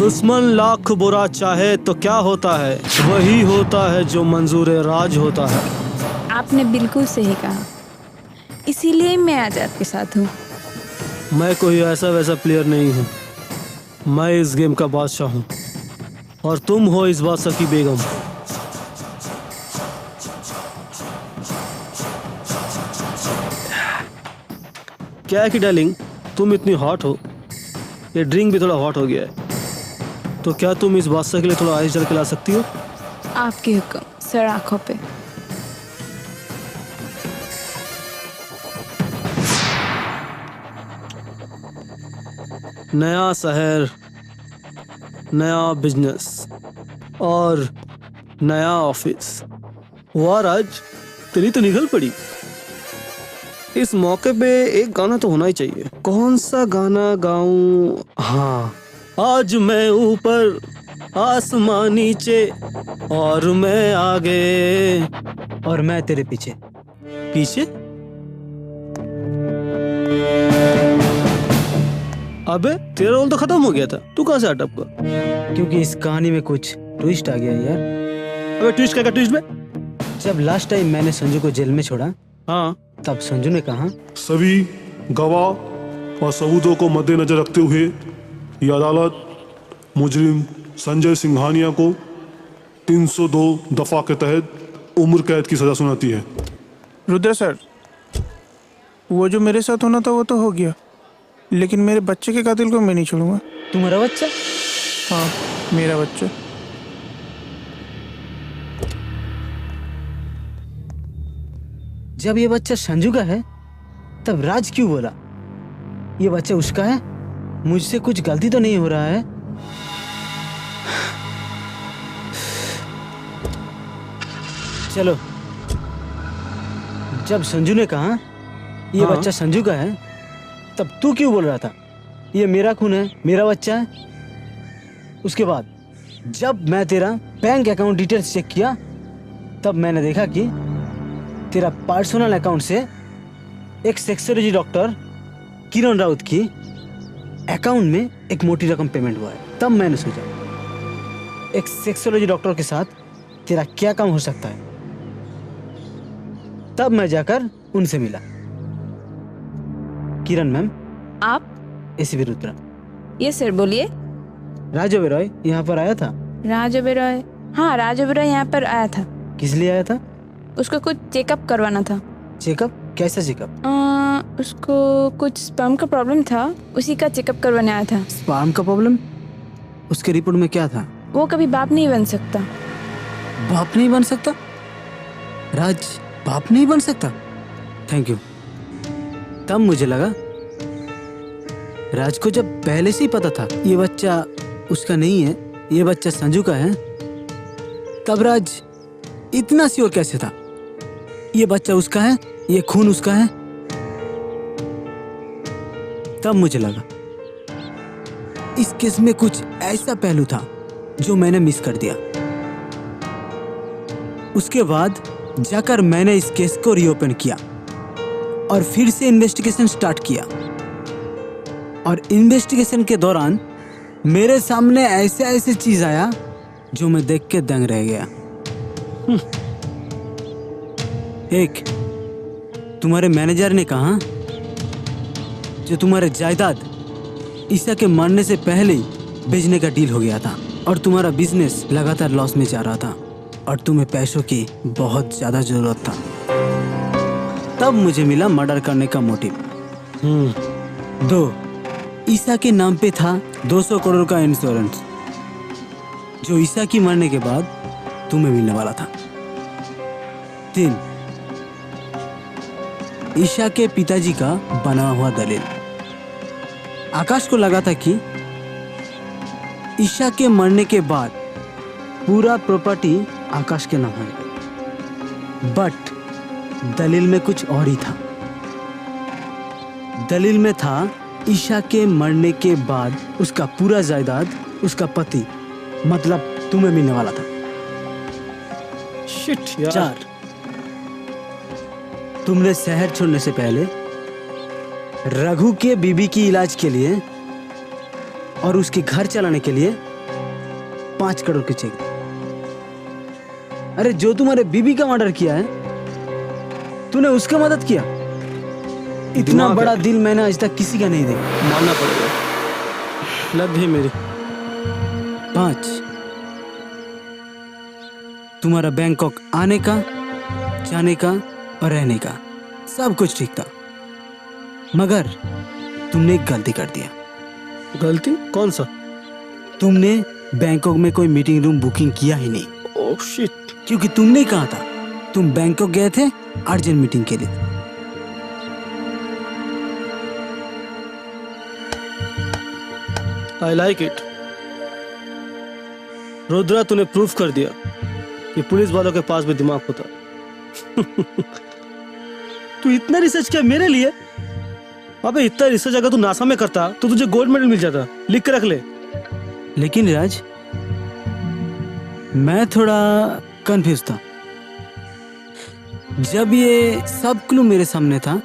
[SPEAKER 1] दुश्मन लाख बुरा चाहे तो क्या होता है, वही होता है जो मंजूर राज होता है।
[SPEAKER 8] आपने बिल्कुल सही कहा, इसीलिए मैं आज आपके साथ हूँ।
[SPEAKER 1] मैं कोई ऐसा वैसा प्लेयर नहीं हूँ, मैं इस गेम का बादशाह हूँ और तुम हो इस बादशाह की बेगम। क्या है कि डार्लिंग, तुम इतनी हॉट हो, ये ड्रिंक भी थोड़ा हॉट हो गया है, तो क्या तुम इस बादशाह के लिए थोड़ा आइस जल के ला सकती हो?
[SPEAKER 8] आपके हुक्म सर, आंखों पे।
[SPEAKER 1] नया शहर, नया बिजनेस और नया ऑफिस। वाह राज, तेरी तो निकल पड़ी। इस मौके पे एक गाना तो होना ही चाहिए। कौन सा गाना गाऊं? हाँ, आज मैं ऊपर आसमां नीचे और मैं आगे
[SPEAKER 10] और मैं तेरे पीछे।
[SPEAKER 1] पीछे? अबे तेरा रोल तो खत्म हो गया था, तू कहाँ से आ टपका?
[SPEAKER 10] क्योंकि इस कहानी में कुछ ट्विस्ट आ गया यार।
[SPEAKER 1] अबे ट्विस्ट क्या ट्विस्ट में?
[SPEAKER 10] जब लास्ट टाइम मैंने संजू को जेल में छोड़ा,
[SPEAKER 1] हाँ,
[SPEAKER 10] तब संजू ने कहा,
[SPEAKER 11] सभी गवाह और सबूतों को मद्देनजर रखते हुए ये अदालत मुजरिम संजय सिंघानिया को 302 दफा के तहत उम्र कैद की सजा सुनाती है।
[SPEAKER 5] रुद्र सर, वो जो मेरे साथ होना था वो तो हो गया, लेकिन मेरे बच्चे के कातिल को मैं नहीं छोड़ूंगा।
[SPEAKER 10] तुम्हारा बच्चा?
[SPEAKER 5] हाँ, मेरा बच्चा।
[SPEAKER 10] जब ये बच्चा संजू का है, तब राज क्यों बोला ये बच्चा उसका है? मुझसे कुछ गलती तो नहीं हो रहा है? चलो, जब संजू ने कहा ये
[SPEAKER 1] हाँ।
[SPEAKER 10] बच्चा संजू का है, तब तू क्यों बोल रहा था ये मेरा खून है, मेरा बच्चा है? उसके बाद जब मैं तेरा बैंक अकाउंट डिटेल्स चेक किया, तब मैंने देखा कि तेरा पर्सनल अकाउंट से एक सेक्सोलॉजी डॉक्टर किरण राउत की अकाउंट में एक मोटी रकम पेमेंट हुआ है। तब मैंने सोचा एक सेक्सोलॉजी डॉक्टर के साथ तेरा क्या काम हो सकता है। तब मैं जाकर उनसे मिला। किरण मैम,
[SPEAKER 8] आप?
[SPEAKER 10] एसीपी रुद्रा।
[SPEAKER 8] यस सर, बोलिए।
[SPEAKER 10] राज ओबेरॉय यहाँ पर आया था।
[SPEAKER 8] राज ओबेरॉय? हाँ, राज ओबेरॉय यहाँ पर आया था।
[SPEAKER 10] किस लिए आया था?
[SPEAKER 8] उसको कुछ चेकअप करवाना था।
[SPEAKER 10] चेकअप? कैसा चेकअप?
[SPEAKER 8] उसको कुछ स्पर्म का प्रॉब्लम था, उसी का चेकअप करवाने आया था।
[SPEAKER 10] स्पर्म का प्रॉब्लम? उसके रिपोर्ट में क्या था?
[SPEAKER 8] वो कभी बाप नहीं बन सकता।
[SPEAKER 10] बाप नहीं बन सकता? राज बाप नहीं बन सकता? Thank you. तब मुझे लगा राज को जब पहले से ही पता था ये बच्चा उसका नहीं है, ये बच्चा संजू का है, तब राज इतना श्योर कैसे था ये बच्चा उसका है, ये खून उसका है? तब मुझे लगा इस केस में कुछ ऐसा पहलू था जो मैंने मिस कर दिया। उसके बाद जाकर मैंने इस केस को रीओपन किया और फिर से इन्वेस्टिगेशन स्टार्ट किया। और इन्वेस्टिगेशन के दौरान मेरे सामने ऐसे ऐसे चीज आया जो मैं देख के दंग रह गया। एक, तुम्हारे मैनेजर ने कहा जो तुम्हारे जायदाद ईसा के मरने से पहले ही बेचने का डील हो गया था और तुम्हारा बिजनेस लगातार लॉस में जा रहा था और तुम्हें पैसों की बहुत ज्यादा जरूरत था। तब मुझे मिला मर्डर करने का मोटिव। 2, ईसा के नाम पे था 200 करोड़ का इंश्योरेंस जो ईसा की मरने के बाद तुम्हें मिलने वाला था। 3, ईशा के पिताजी का बना हुआ दलील। आकाश को लगा था कि ईशा के मरने के बाद पूरा प्रॉपर्टी आकाश के नाम होगा, बट दलील में कुछ और ही था। दलील में था ईशा के मरने के बाद उसका पूरा जायदाद उसका पति मतलब तुम्हें मिलने वाला था।
[SPEAKER 1] शिट यार।
[SPEAKER 10] 4, तुमने शहर छोड़ने से पहले रघु के बीबी की इलाज के लिए और उसके घर चलाने के लिए 5 करोड़ के चेक। अरे जो तुम्हारे बीबी का मर्डर किया है तूने उसका मदद किया। इतना
[SPEAKER 1] दिमाग
[SPEAKER 10] बड़ा
[SPEAKER 1] है।
[SPEAKER 10] दिल मैंने आज तक किसी का नहीं देखा।
[SPEAKER 1] मानना पड़ेगा, लत है मेरी।
[SPEAKER 10] 5, तुम्हारा बैंकॉक आने का, जाने का और रहने का सब कुछ ठीक था, मगर तुमने एक गलती कर दिया।
[SPEAKER 1] गलती? कौन सा?
[SPEAKER 10] तुमने बैंकॉक में कोई मीटिंग रूम बुकिंग किया ही नहीं।
[SPEAKER 1] Oh shit.
[SPEAKER 10] क्योंकि तुमने कहा था तुम बैंकॉक गए थे अर्जेंट मीटिंग के लिए।
[SPEAKER 1] I like it. रुद्रा, तूने प्रूफ कर दिया कि पुलिस वालों के पास भी दिमाग होता। तू इतना रिसर्च किया मेरे लिए? अबे इतना रिसर्च अगर तू नासा में करता तो तुझे गोल्ड मेडल मिल जाता। लिख के रख ले।
[SPEAKER 10] लेकिन राज, मैं थोड़ा कंफ्यूज था। जब ये सब क्लू मेरे सामने था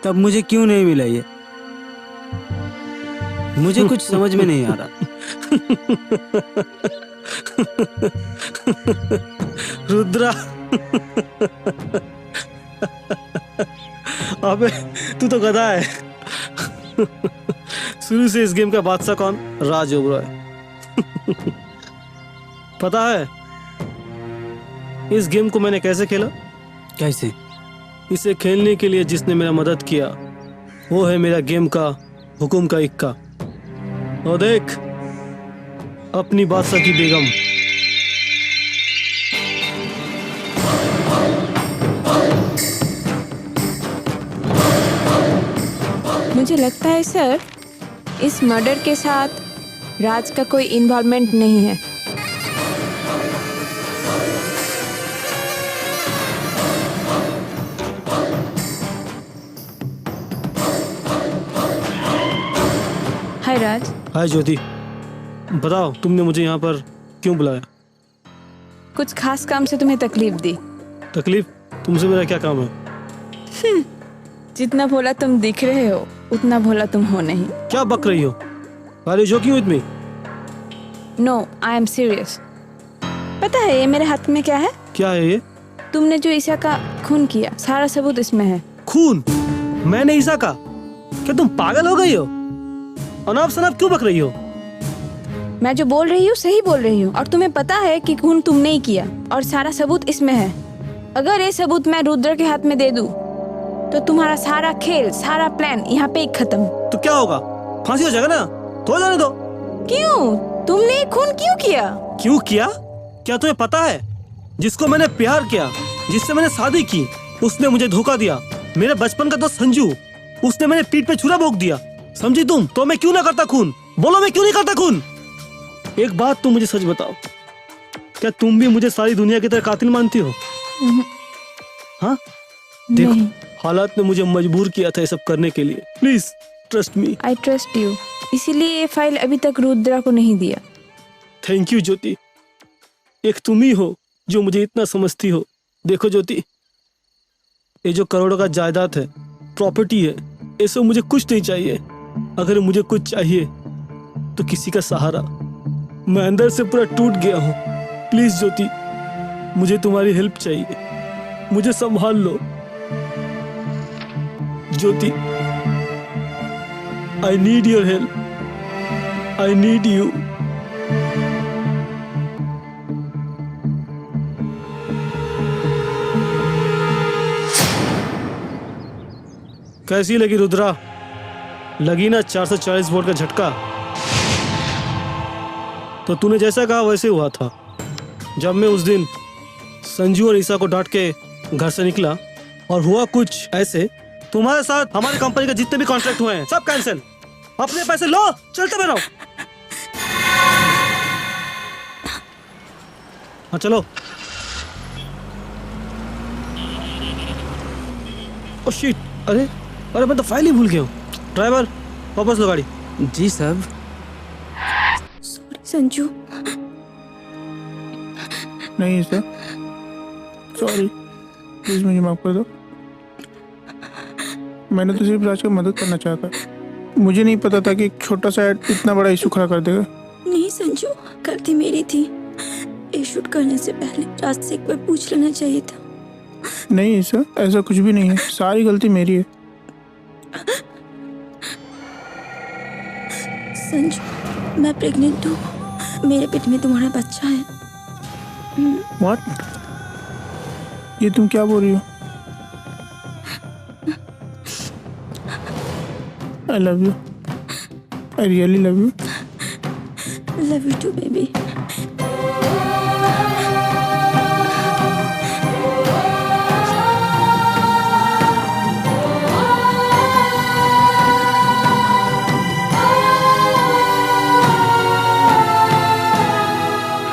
[SPEAKER 10] तब मुझे क्यों नहीं मिला ये? मुझे कुछ समझ में नहीं आ रहा।
[SPEAKER 1] रुद्रा, अबे तू तो गधा है। शुरू से इस गेम का बादशाह कौन? राज ओबेरॉय। पता है इस गेम को मैंने कैसे खेला?
[SPEAKER 10] कैसे?
[SPEAKER 1] इसे खेलने के लिए जिसने मेरा मदद किया वो है मेरा गेम का हुकुम का इक्का। और देख अपनी बादशाह की बेगम।
[SPEAKER 8] मुझे लगता है सर इस मर्डर के साथ राज का कोई इन्वॉल्वमेंट नहीं है। हाय राज।
[SPEAKER 1] हाय ज्योति, बताओ तुमने मुझे यहाँ पर क्यों बुलाया?
[SPEAKER 8] कुछ खास काम से तुम्हें तकलीफ दी?
[SPEAKER 1] तकलीफ? तुमसे मेरा क्या काम है?
[SPEAKER 8] जितना भोला तुम दिख रहे हो उतना भोला तुम हो नहीं।
[SPEAKER 1] क्या बक रही हो? Are you joking with me?
[SPEAKER 8] No, I am serious. पता है ये मेरे हाथ में क्या है?
[SPEAKER 1] क्या है ये?
[SPEAKER 8] तुमने जो ईसा का खून किया, सारा सबूत इसमें है।
[SPEAKER 1] खून? मैंने ईसा का? क्या तुम पागल हो गई हो? अनाप शनाप क्यों बक रही हो?
[SPEAKER 8] मैं जो बोल रही हूँ सही बोल रही हूँ, और तुम्हें पता है कि खून तुमने ही किया और सारा सबूत इसमें है। अगर ये सबूत मैं रुद्र के हाथ में दे दूँ तो तुम्हारा सारा खेल, सारा प्लान यहाँ पे ही खत्म।
[SPEAKER 1] तो क्या होगा? फांसी हो जाएगा ना? तो जाने दो।
[SPEAKER 8] क्यों? तुमने ये खून क्यों किया?
[SPEAKER 1] क्यों किया? क्या तुम्हें पता है? जिसको मैंने प्यार किया, जिससे मैंने शादी की, उसने मुझे धोखा दिया। मेरे बचपन का दोस्त संजू, उसने मेरे पीठ पे छुरा भोंक दिया। समझी तुम? तो मैं क्यों ना करता खून? बोलो, मैं क्यों नहीं करता खून? एक बात तुम मुझे सच बताओ, क्या तुम भी मुझे सारी दुनिया की तरह कातिल मानती हो? हाँ? देखो, हालात ने मुझे मजबूर किया था ये सब करने के लिए। Please trust me.
[SPEAKER 8] I trust you. इसीलिए ये फाइल अभी तक रुद्रा को नहीं दिया।
[SPEAKER 1] थैंक यू ज्योति, एक तुम ही हो जो मुझे इतना समझती हो। देखो ज्योति, ये जो करोड़ों का जायदाद है, प्रॉपर्टी है, ये सब मुझे कुछ नहीं चाहिए। अगर मुझे कुछ चाहिए तो किसी का सहारा। मैं अंदर से पूरा टूट गया हूँ। प्लीज ज्योति, मुझे तुम्हारी हेल्प चाहिए। मुझे संभाल लो Jyoti. I need your help. I need you. कैसी लगी रुद्रा? लगी ना 440 वोल्ट का झटका? तो तूने जैसा कहा वैसे हुआ था। जब मैं उस दिन संजू और ईसा को डांट के घर से निकला और हुआ कुछ ऐसे, तुम्हारे साथ हमारी कंपनी के जितने भी कॉन्ट्रैक्ट हुए हैं सब कैंसिल। अपने पैसे लो, चलते बनो। हाँ चलो। ओ शिट, अरे अरे मैं तो फाइल ही भूल गया हूँ। ड्राइवर वापस लो गाड़ी।
[SPEAKER 6] जी साहब।
[SPEAKER 4] सॉरी संजू।
[SPEAKER 5] नहीं सर, सॉरी, प्लीज मुझे माफ कर दो। मैंने तो सिर्फ राज की मदद करना चाहता। मुझे नहीं पता था कि एक छोटा सा ऐड इतना बड़ा इशू खड़ा कर देगा।
[SPEAKER 4] नहीं संजू, गलती मेरी थी। ये शूट करने से पहले राज से एक बार पूछ लेना चाहिए था।
[SPEAKER 5] नहीं सर, ऐसा कुछ भी नहीं है, सारी गलती मेरी है।
[SPEAKER 4] संजू, मैं प्रेग्नेंट हूँ। मेरे पेट में तुम्हारा बच्चा है।
[SPEAKER 5] व्हाट? ये तुम क्या बोल रही हो? I love you. I really love you.
[SPEAKER 4] Love you too baby.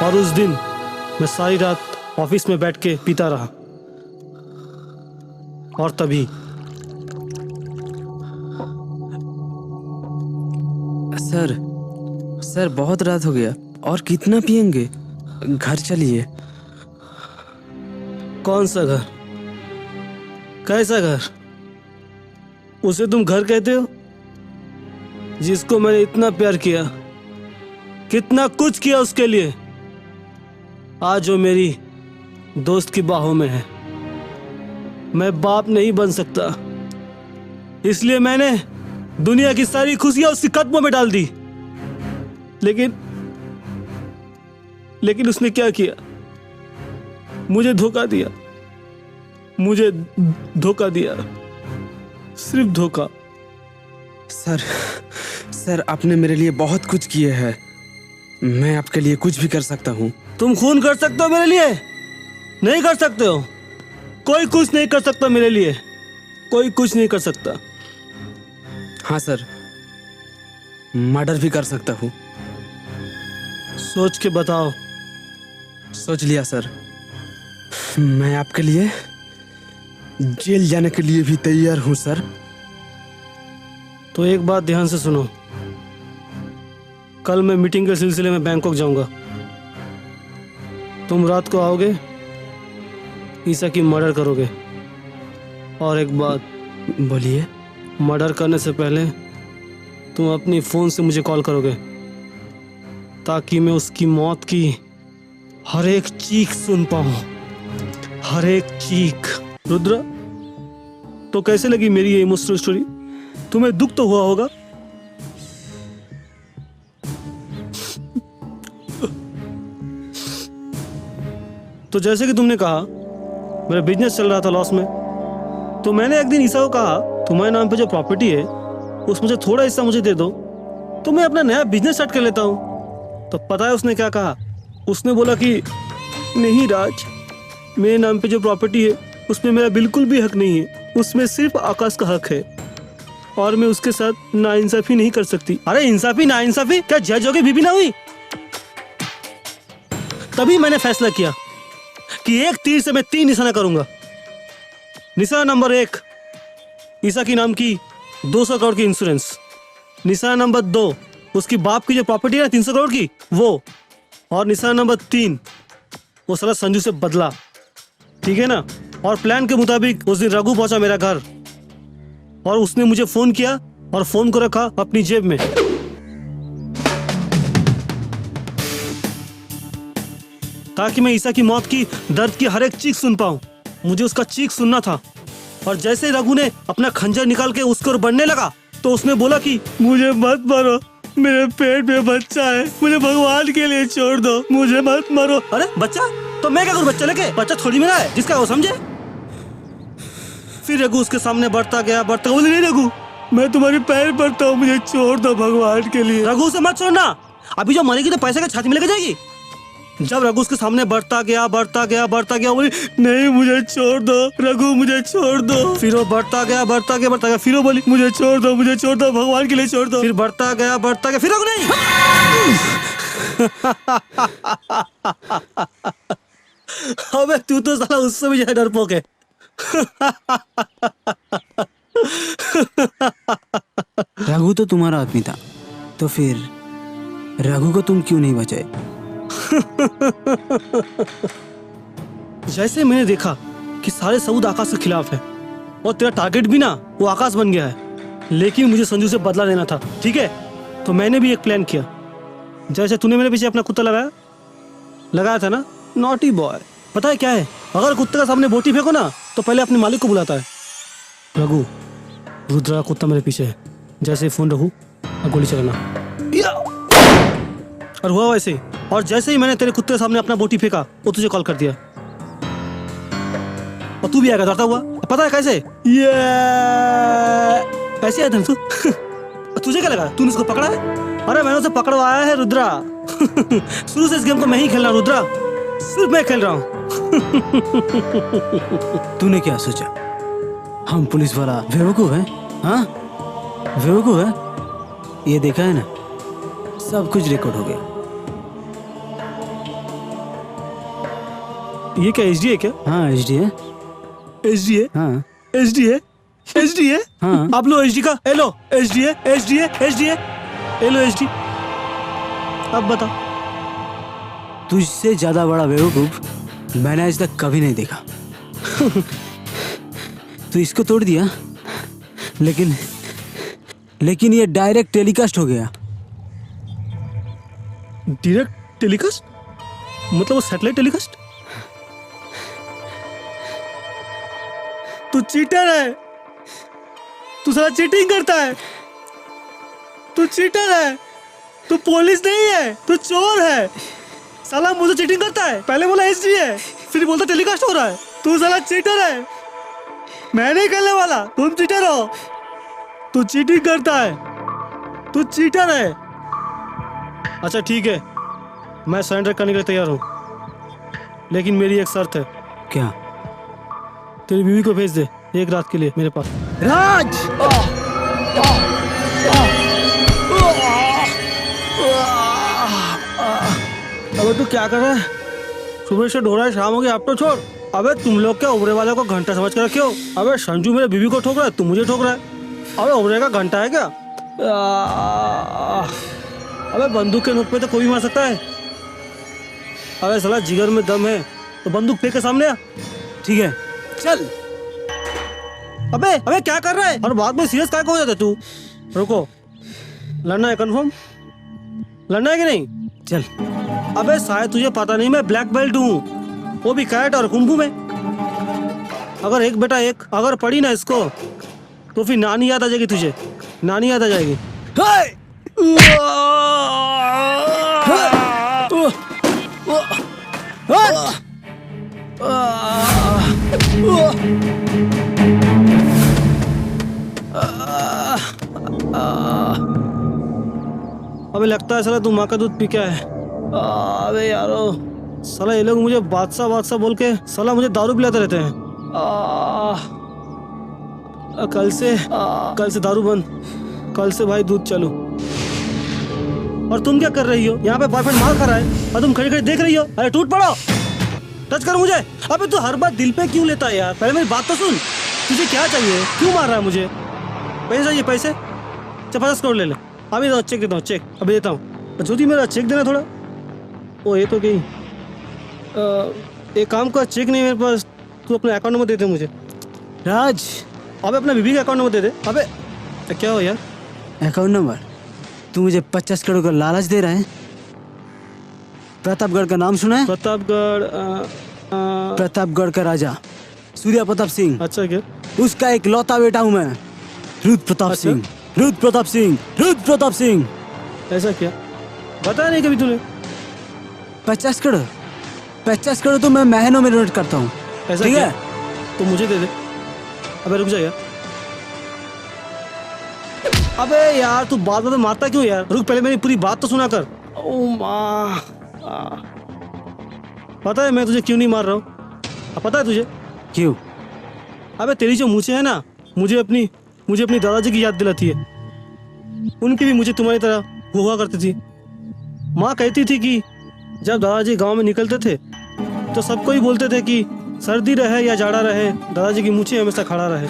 [SPEAKER 1] और उस दिन मैं सारी रात ऑफिस में बैठ के पीता रहा। और तभी
[SPEAKER 6] सर बहुत रात हो गया, और कितना पियेंगे? घर चलिए।
[SPEAKER 1] कौन सा घर? कैसा घर? उसे तुम घर कहते हो? जिसको मैंने इतना प्यार किया, कितना कुछ किया उसके लिए, आज वो मेरी दोस्त की बाहों में है। मैं बाप नहीं बन सकता, इसलिए मैंने दुनिया की सारी खुशियां उसके कदमों में डाल दी। लेकिन उसने क्या किया? मुझे धोखा दिया। मुझे धोखा दिया, सिर्फ धोखा।
[SPEAKER 6] सर आपने मेरे लिए बहुत कुछ किए हैं। मैं आपके लिए कुछ भी कर सकता हूँ।
[SPEAKER 1] तुम खून कर सकते हो मेरे लिए? नहीं कर सकते हो। कोई कुछ नहीं कर सकता मेरे लिए। कोई कुछ नहीं कर सकता।
[SPEAKER 6] हाँ सर, मर्डर भी कर सकता हूँ।
[SPEAKER 1] सोच के बताओ।
[SPEAKER 6] सोच लिया सर। मैं आपके लिए जेल जाने के लिए भी तैयार हूँ सर।
[SPEAKER 1] तो एक बात ध्यान से सुनो, कल मैं मीटिंग के सिलसिले में बैंकॉक जाऊंगा। तुम रात को आओगे, ईसा की मर्डर करोगे। और एक बात,
[SPEAKER 6] बोलिए।
[SPEAKER 1] मर्डर करने से पहले तुम अपनी फ़ोन से मुझे कॉल करोगे ताकि मैं उसकी मौत की हर एक चीख सुन पाऊँ, हर एक चीख। रुद्र, तो कैसे लगी मेरी ये इमोशनल स्टोरी? तुम्हें दुख तो हुआ होगा? तो जैसे कि तुमने कहा मेरा बिजनेस चल रहा था लॉस में, तो मैंने एक दिन ईसा को कहा तुम्हारे नाम पे जो प्रॉपर्टी है उसमें से थोड़ा हिस्सा मुझे दे दो तो मैं अपना नया बिजनेस स्टार्ट कर लेता हूँ। तो पता है उसने क्या कहा? उसने बोला कि नहीं राज, मेरे नाम पे जो प्रॉपर्टी है उसमें मेरा बिल्कुल भी हक नहीं है, उसमें सिर्फ आकाश का हक है और मैं उसके साथ नाइंसाफी नहीं कर सकती। अरे इंसाफी नाइंसाफी क्या जज होगी बीबी ना हुई? तभी मैंने फैसला किया कि एक तीर से मैं 3 निशाना करूंगा। निशाना नंबर 1, ईसा की नाम की 200 करोड़ की इंश्योरेंस। निशाना नंबर 2, उसकी बाप की जो प्रॉपर्टी है 300 करोड़ की, वो। और निशाना नंबर 3, वो साला संजू से बदला। ठीक है ना? और प्लान के मुताबिक उस दिन रघु पहुंचा मेरा घर और उसने मुझे फोन किया और फोन को रखा अपनी जेब में। ताकि मैं ईसा की मौत की दर्द की हर एक चीख सुन पाऊं। मुझे उसका चीख सुनना था। और जैसे ही रघु ने अपना खंजर निकाल के उसको बढ़ने लगा तो उसने बोला कि मुझे मत मारो, मेरे पेट में बच्चा है, मुझे भगवान के लिए छोड़ दो, मुझे मत मारो। अरे बच्चा? तो मैं क्या करूं बच्चा लेके? बच्चा थोड़ी मेरा है जिसका वो समझे। फिर रघु उसके सामने बढ़ता गया, बोले नहीं रघु, मैं तुम्हारे पैर पड़ता हूँ, मुझे छोड़ दो भगवान के लिए। रघु से मत छोड़ना, अभी जो मरेगी तो पैसे का छाती में लेके जाएगी। जब रघु उसके सामने बढ़ता गया, बोली नहीं मुझे छोड़ दो रघु, मुझे छोड़ दो। फिर वो बढ़ता गया, फिर वो बोली मुझे छोड़ दो भगवान के लिए छोड़ दो। फिर बढ़ता गया, फिर रघु नहीं। अबे तू तो साला उससे भी ज्यादा डरपोक है।
[SPEAKER 10] रघु तो तुम्हारा आदमी था, तो फिर रघु को तुम क्यों नहीं बचाए?
[SPEAKER 1] जैसे मैंने देखा कि सारे सबूत आकाश के खिलाफ है और तेरा टारगेट भी ना वो आकाश बन गया है, लेकिन मुझे संजू से बदला लेना था। ठीक है, तो मैंने भी एक प्लान किया। जैसे तूने मेरे पीछे अपना कुत्ता लगाया था ना, नॉटी बॉय। पता है क्या है, अगर कुत्ते का सामने बोटी फेंको ना तो पहले अपने मालिक को बुलाता है। रघु, रुद्र का कुत्ता मेरे पीछे है, जैसे फोन रखूं और गोली चलाना। और हुआ वैसे ही। और जैसे ही मैंने तेरे कुत्ते के सामने अपना बोटी फेंका वो तुझे कॉल कर दिया और तू भी आएगा दौड़ता हुआ। पता है कैसे? ये ऐसे आया था तू। तुझे क्या लगा तूने उसको पकड़ा है? अरे मैंने उसे पकड़वाया है रुद्रा। शुरू से इस गेम को मैं ही खेल रहा हूँ रुद्रा, सिर्फ मैं खेल रहा हूँ।
[SPEAKER 10] तूने क्या सोचा हम पुलिस वाला बेवकूफ है? हाँ बेवकूफ है? ये देखा है ना, सब कुछ रिकॉर्ड हो गया।
[SPEAKER 1] ये क्या HD है क्या?
[SPEAKER 10] हाँ HD है।
[SPEAKER 1] HD है?
[SPEAKER 10] हाँ
[SPEAKER 1] HD है? HD है?
[SPEAKER 10] हाँ।
[SPEAKER 1] आप लो HD का, हेलो HD है, HD है, HD है, हेलो HD। अब बता।
[SPEAKER 10] तुझसे ज्यादा बड़ा बेवकूफ मैंने आज तक कभी नहीं देखा। तू इसको तोड़ दिया, लेकिन ये डायरेक्ट टेलीकास्ट हो गया।
[SPEAKER 1] Direct telecast? मतलब वो सैटेलाइट टेलीकास्ट? तू चीटर है, तू साला चीटिंग करता है, तू चीटर है, तू पुलिस नहीं है, तू चोर है। साला मुझे चीटिंग करता है, पहले बोला HD है, फिर बोलता टेलीकास्ट हो रहा है। तू साला चीटर है, मैं नहीं करने वाला, तुम चीटर हो, तू चीटिंग करता है, तू चीटर है। अच्छा ठीक है, मैं सरेंडर करने के लिए तैयार हूँ, लेकिन मेरी एक शर्त है।
[SPEAKER 10] क्या?
[SPEAKER 1] तेरी बीवी को भेज दे एक रात के लिए मेरे पास।
[SPEAKER 10] राज!
[SPEAKER 1] अबे तू क्या कर रहा है? सुबह से ढो रहा है, शाम हो गई, अब तो छोड़। अबे तुम लोग क्या उबरे वाले को घंटा समझ कर रखे हो? अबे संजू मेरे बीवी को ठोक रहा है, तू मुझे ठोक रहा है। अबे उबरे का घंटा है क्या? अबे बंदूक के नोक पे तो कोई भी मार सकता है। अबे साला जिगर में दम है तो बंदूक फेंक के सामने आ।
[SPEAKER 10] ठीक है चल।
[SPEAKER 1] अबे अबे क्या कर रहा है? और बाद में सीरियस काय को हो जाता है तू? रुको, लड़ना है कंफर्म? लड़ना है कि नहीं?
[SPEAKER 10] चल।
[SPEAKER 1] अबे शायद तुझे पता नहीं, मैं ब्लैक बेल्ट हूँ, वो भी कैरेट और कुंफू में। अगर एक बेटा एक अगर पड़ी ना इसको, तो फिर नानी याद आ जाएगी तुझे, नानी याद आ जाएगी। अबे लगता है साला तू माँ का दूध पी क्या है। अबे यारो, साला ये लोग मुझे बादशाह बादशाह बोल के साला मुझे दारू पिलाते रहते हैं। कल से दारू बंद, कल से भाई दूध चालू। और तुम क्या कर रही हो यहाँ पे? बॉयफ्रेंड मार खा रहा है और तुम खड़ी खड़ी देख रही हो। अरे टूट पड़ो, टच कर मुझे। अबे तू हर बात दिल पे क्यों लेता है यार? पहले मेरी बात तो सुन, तुझे क्या चाहिए? क्यों मार रहा है मुझे? पैसे चाहिए? पैसे चल 50 करोड़ ले ले। अभी तो चेक देता हूँ, चेक अभी देता हूँ। ज्योति मेरा चेक देना थोड़ा। ओ ये तो गई। एक काम का चेक नहीं मेरे पास, तू अपना अकाउंट नंबर दे दे मुझे।
[SPEAKER 10] राज,
[SPEAKER 1] अबे अपना बीबी का अकाउंट नंबर दे दे। अबे क्या हो यार?
[SPEAKER 10] Account number? तू मुझे 50 करोड़ का लालच दे रहा है? प्रतापगढ़ का नाम सुना है? प्रतापगढ़ का राजा सूर्या प्रताप सिंह।
[SPEAKER 1] अच्छा, क्या
[SPEAKER 10] उसका एक लौता बेटा हूँ मैं, रुद्र प्रताप सिंह। रुद्र प्रताप सिंह, रुद्र प्रताप सिंह।
[SPEAKER 1] ऐसा क्या? बताया नहीं कभी तूने?
[SPEAKER 10] 50 करोड़ तो मैं महीनों में डोनेट करता हूँ।
[SPEAKER 1] ऐसा
[SPEAKER 10] ठीक
[SPEAKER 1] क्या?
[SPEAKER 10] है,
[SPEAKER 1] तो मुझे दे दे। अबे रुक जा यार। अबे यार तू बात में मारता क्यों यार? रुक, पहले मेरी पूरी बात तो सुना कर। ओ माँ, पता है मैं तुझे क्यों नहीं मार रहा हूँ? पता है तुझे
[SPEAKER 10] क्यों?
[SPEAKER 1] अबे तेरी जो मूछें है ना, मुझे अपनी दादाजी की याद दिलाती है। उनकी भी मुझे तुम्हारी तरह हुआ करती थी। माँ कहती थी कि जब दादाजी गांव में निकलते थे तो सबको ही बोलते थे कि सर्दी रहे या जाड़ा रहे, दादाजी की मूछें हमेशा खड़ा रहे।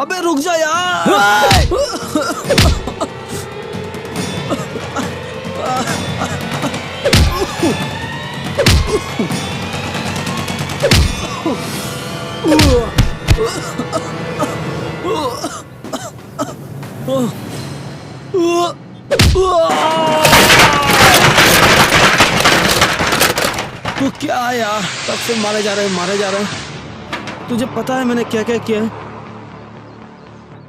[SPEAKER 1] अबे रुक जा यार। तू क्या यार, तब से मारे जा रहे हैं। तुझे पता है मैंने क्या क्या किया है?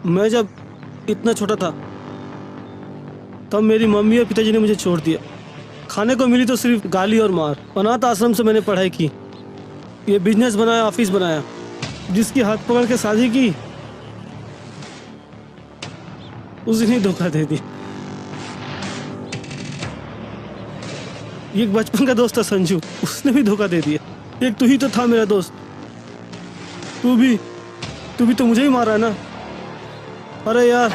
[SPEAKER 1] मैं जब इतना छोटा था तब मेरी मम्मी और पिताजी ने मुझे छोड़ दिया। खाने को मिली तो सिर्फ गाली और मार। अनाथ आश्रम से मैंने पढ़ाई की, ये बिजनेस बनाया, ऑफिस बनाया। जिसकी हाथ पकड़ के शादी की उसने धोखा दे दिया। एक बचपन का दोस्त था संजू, उसने भी धोखा दे दिया। एक तू ही तो था मेरा दोस्त। तू भी तो मुझे ही मारा है ना। अरे यार,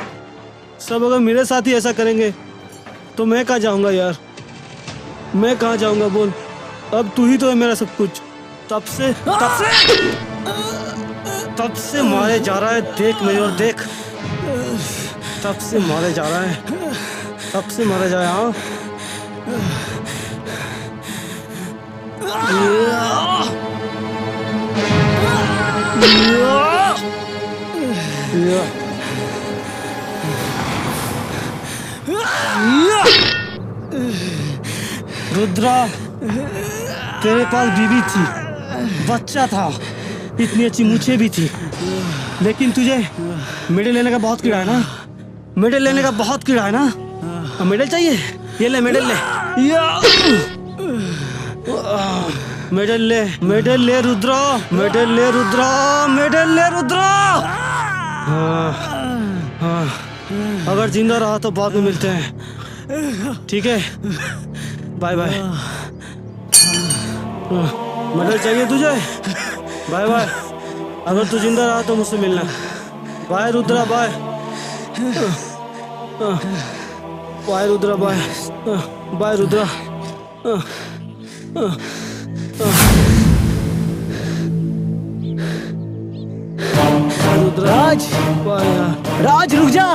[SPEAKER 1] सब अगर मेरे साथ ही ऐसा करेंगे तो मैं कहाँ जाऊंगा यार? मैं कहाँ जाऊंगा बोल? अब तू ही तो है मेरा सब कुछ। तब से मारे जा रहा है, देख मेरी ओर देख। तब से मारे जा रहा है, तब से मारे जा रहा है। रुद्रा, तेरे पास बीवी थी, बच्चा था, इतनी अच्छी मूछें भी थी, लेकिन तुझे मेडल लेने का बहुत कीड़ा है ना? मेडल लेने का बहुत कीड़ा है ना? मेडल चाहिए? ये ले मेडल ले। मेडल ले रुद्रा, मेडल ले रुद्रा। हाँ, अगर जिंदा रहा तो बाद में मिलते हैं, ठीक है? Bye bye. मेडल चाहिए तुझे? Bye bye. अगर तू जिंदा रहा तो मुझसे मिलना। Bye Rudra, bye. Bye Rudra, bye. Bye Rudra.
[SPEAKER 10] Raj, Raj रुक जा।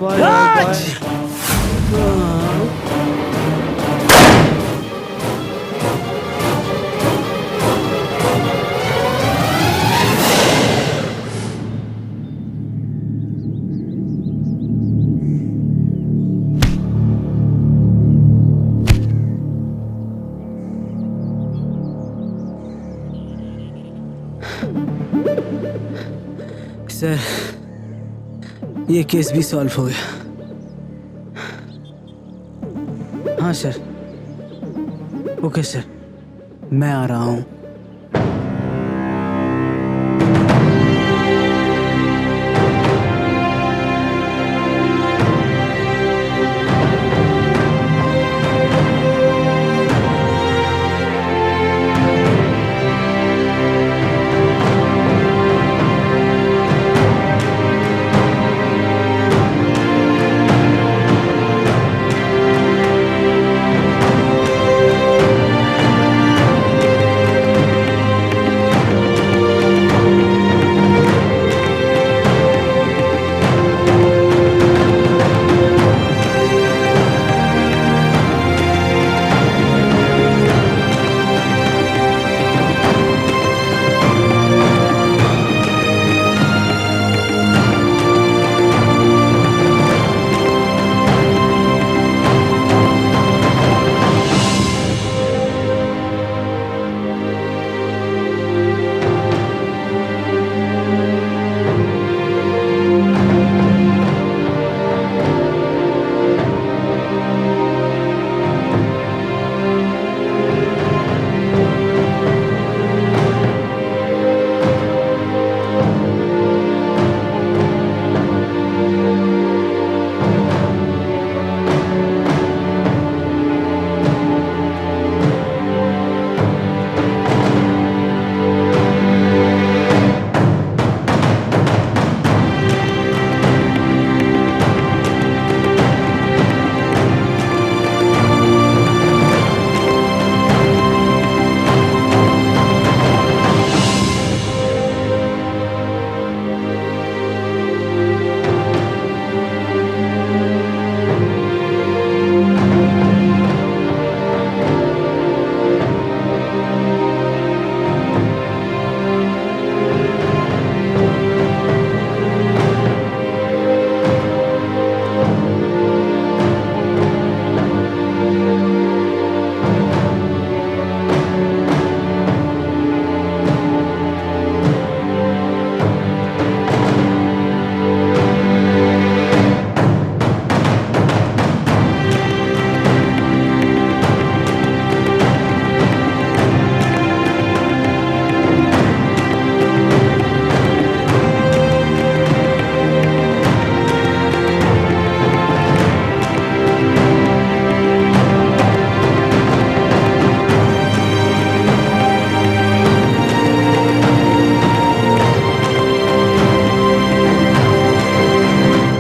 [SPEAKER 10] राज, सर, ये केस भी सॉल्व हो गया। हाँ सर, ओके सर, मैं आ रहा हूँ।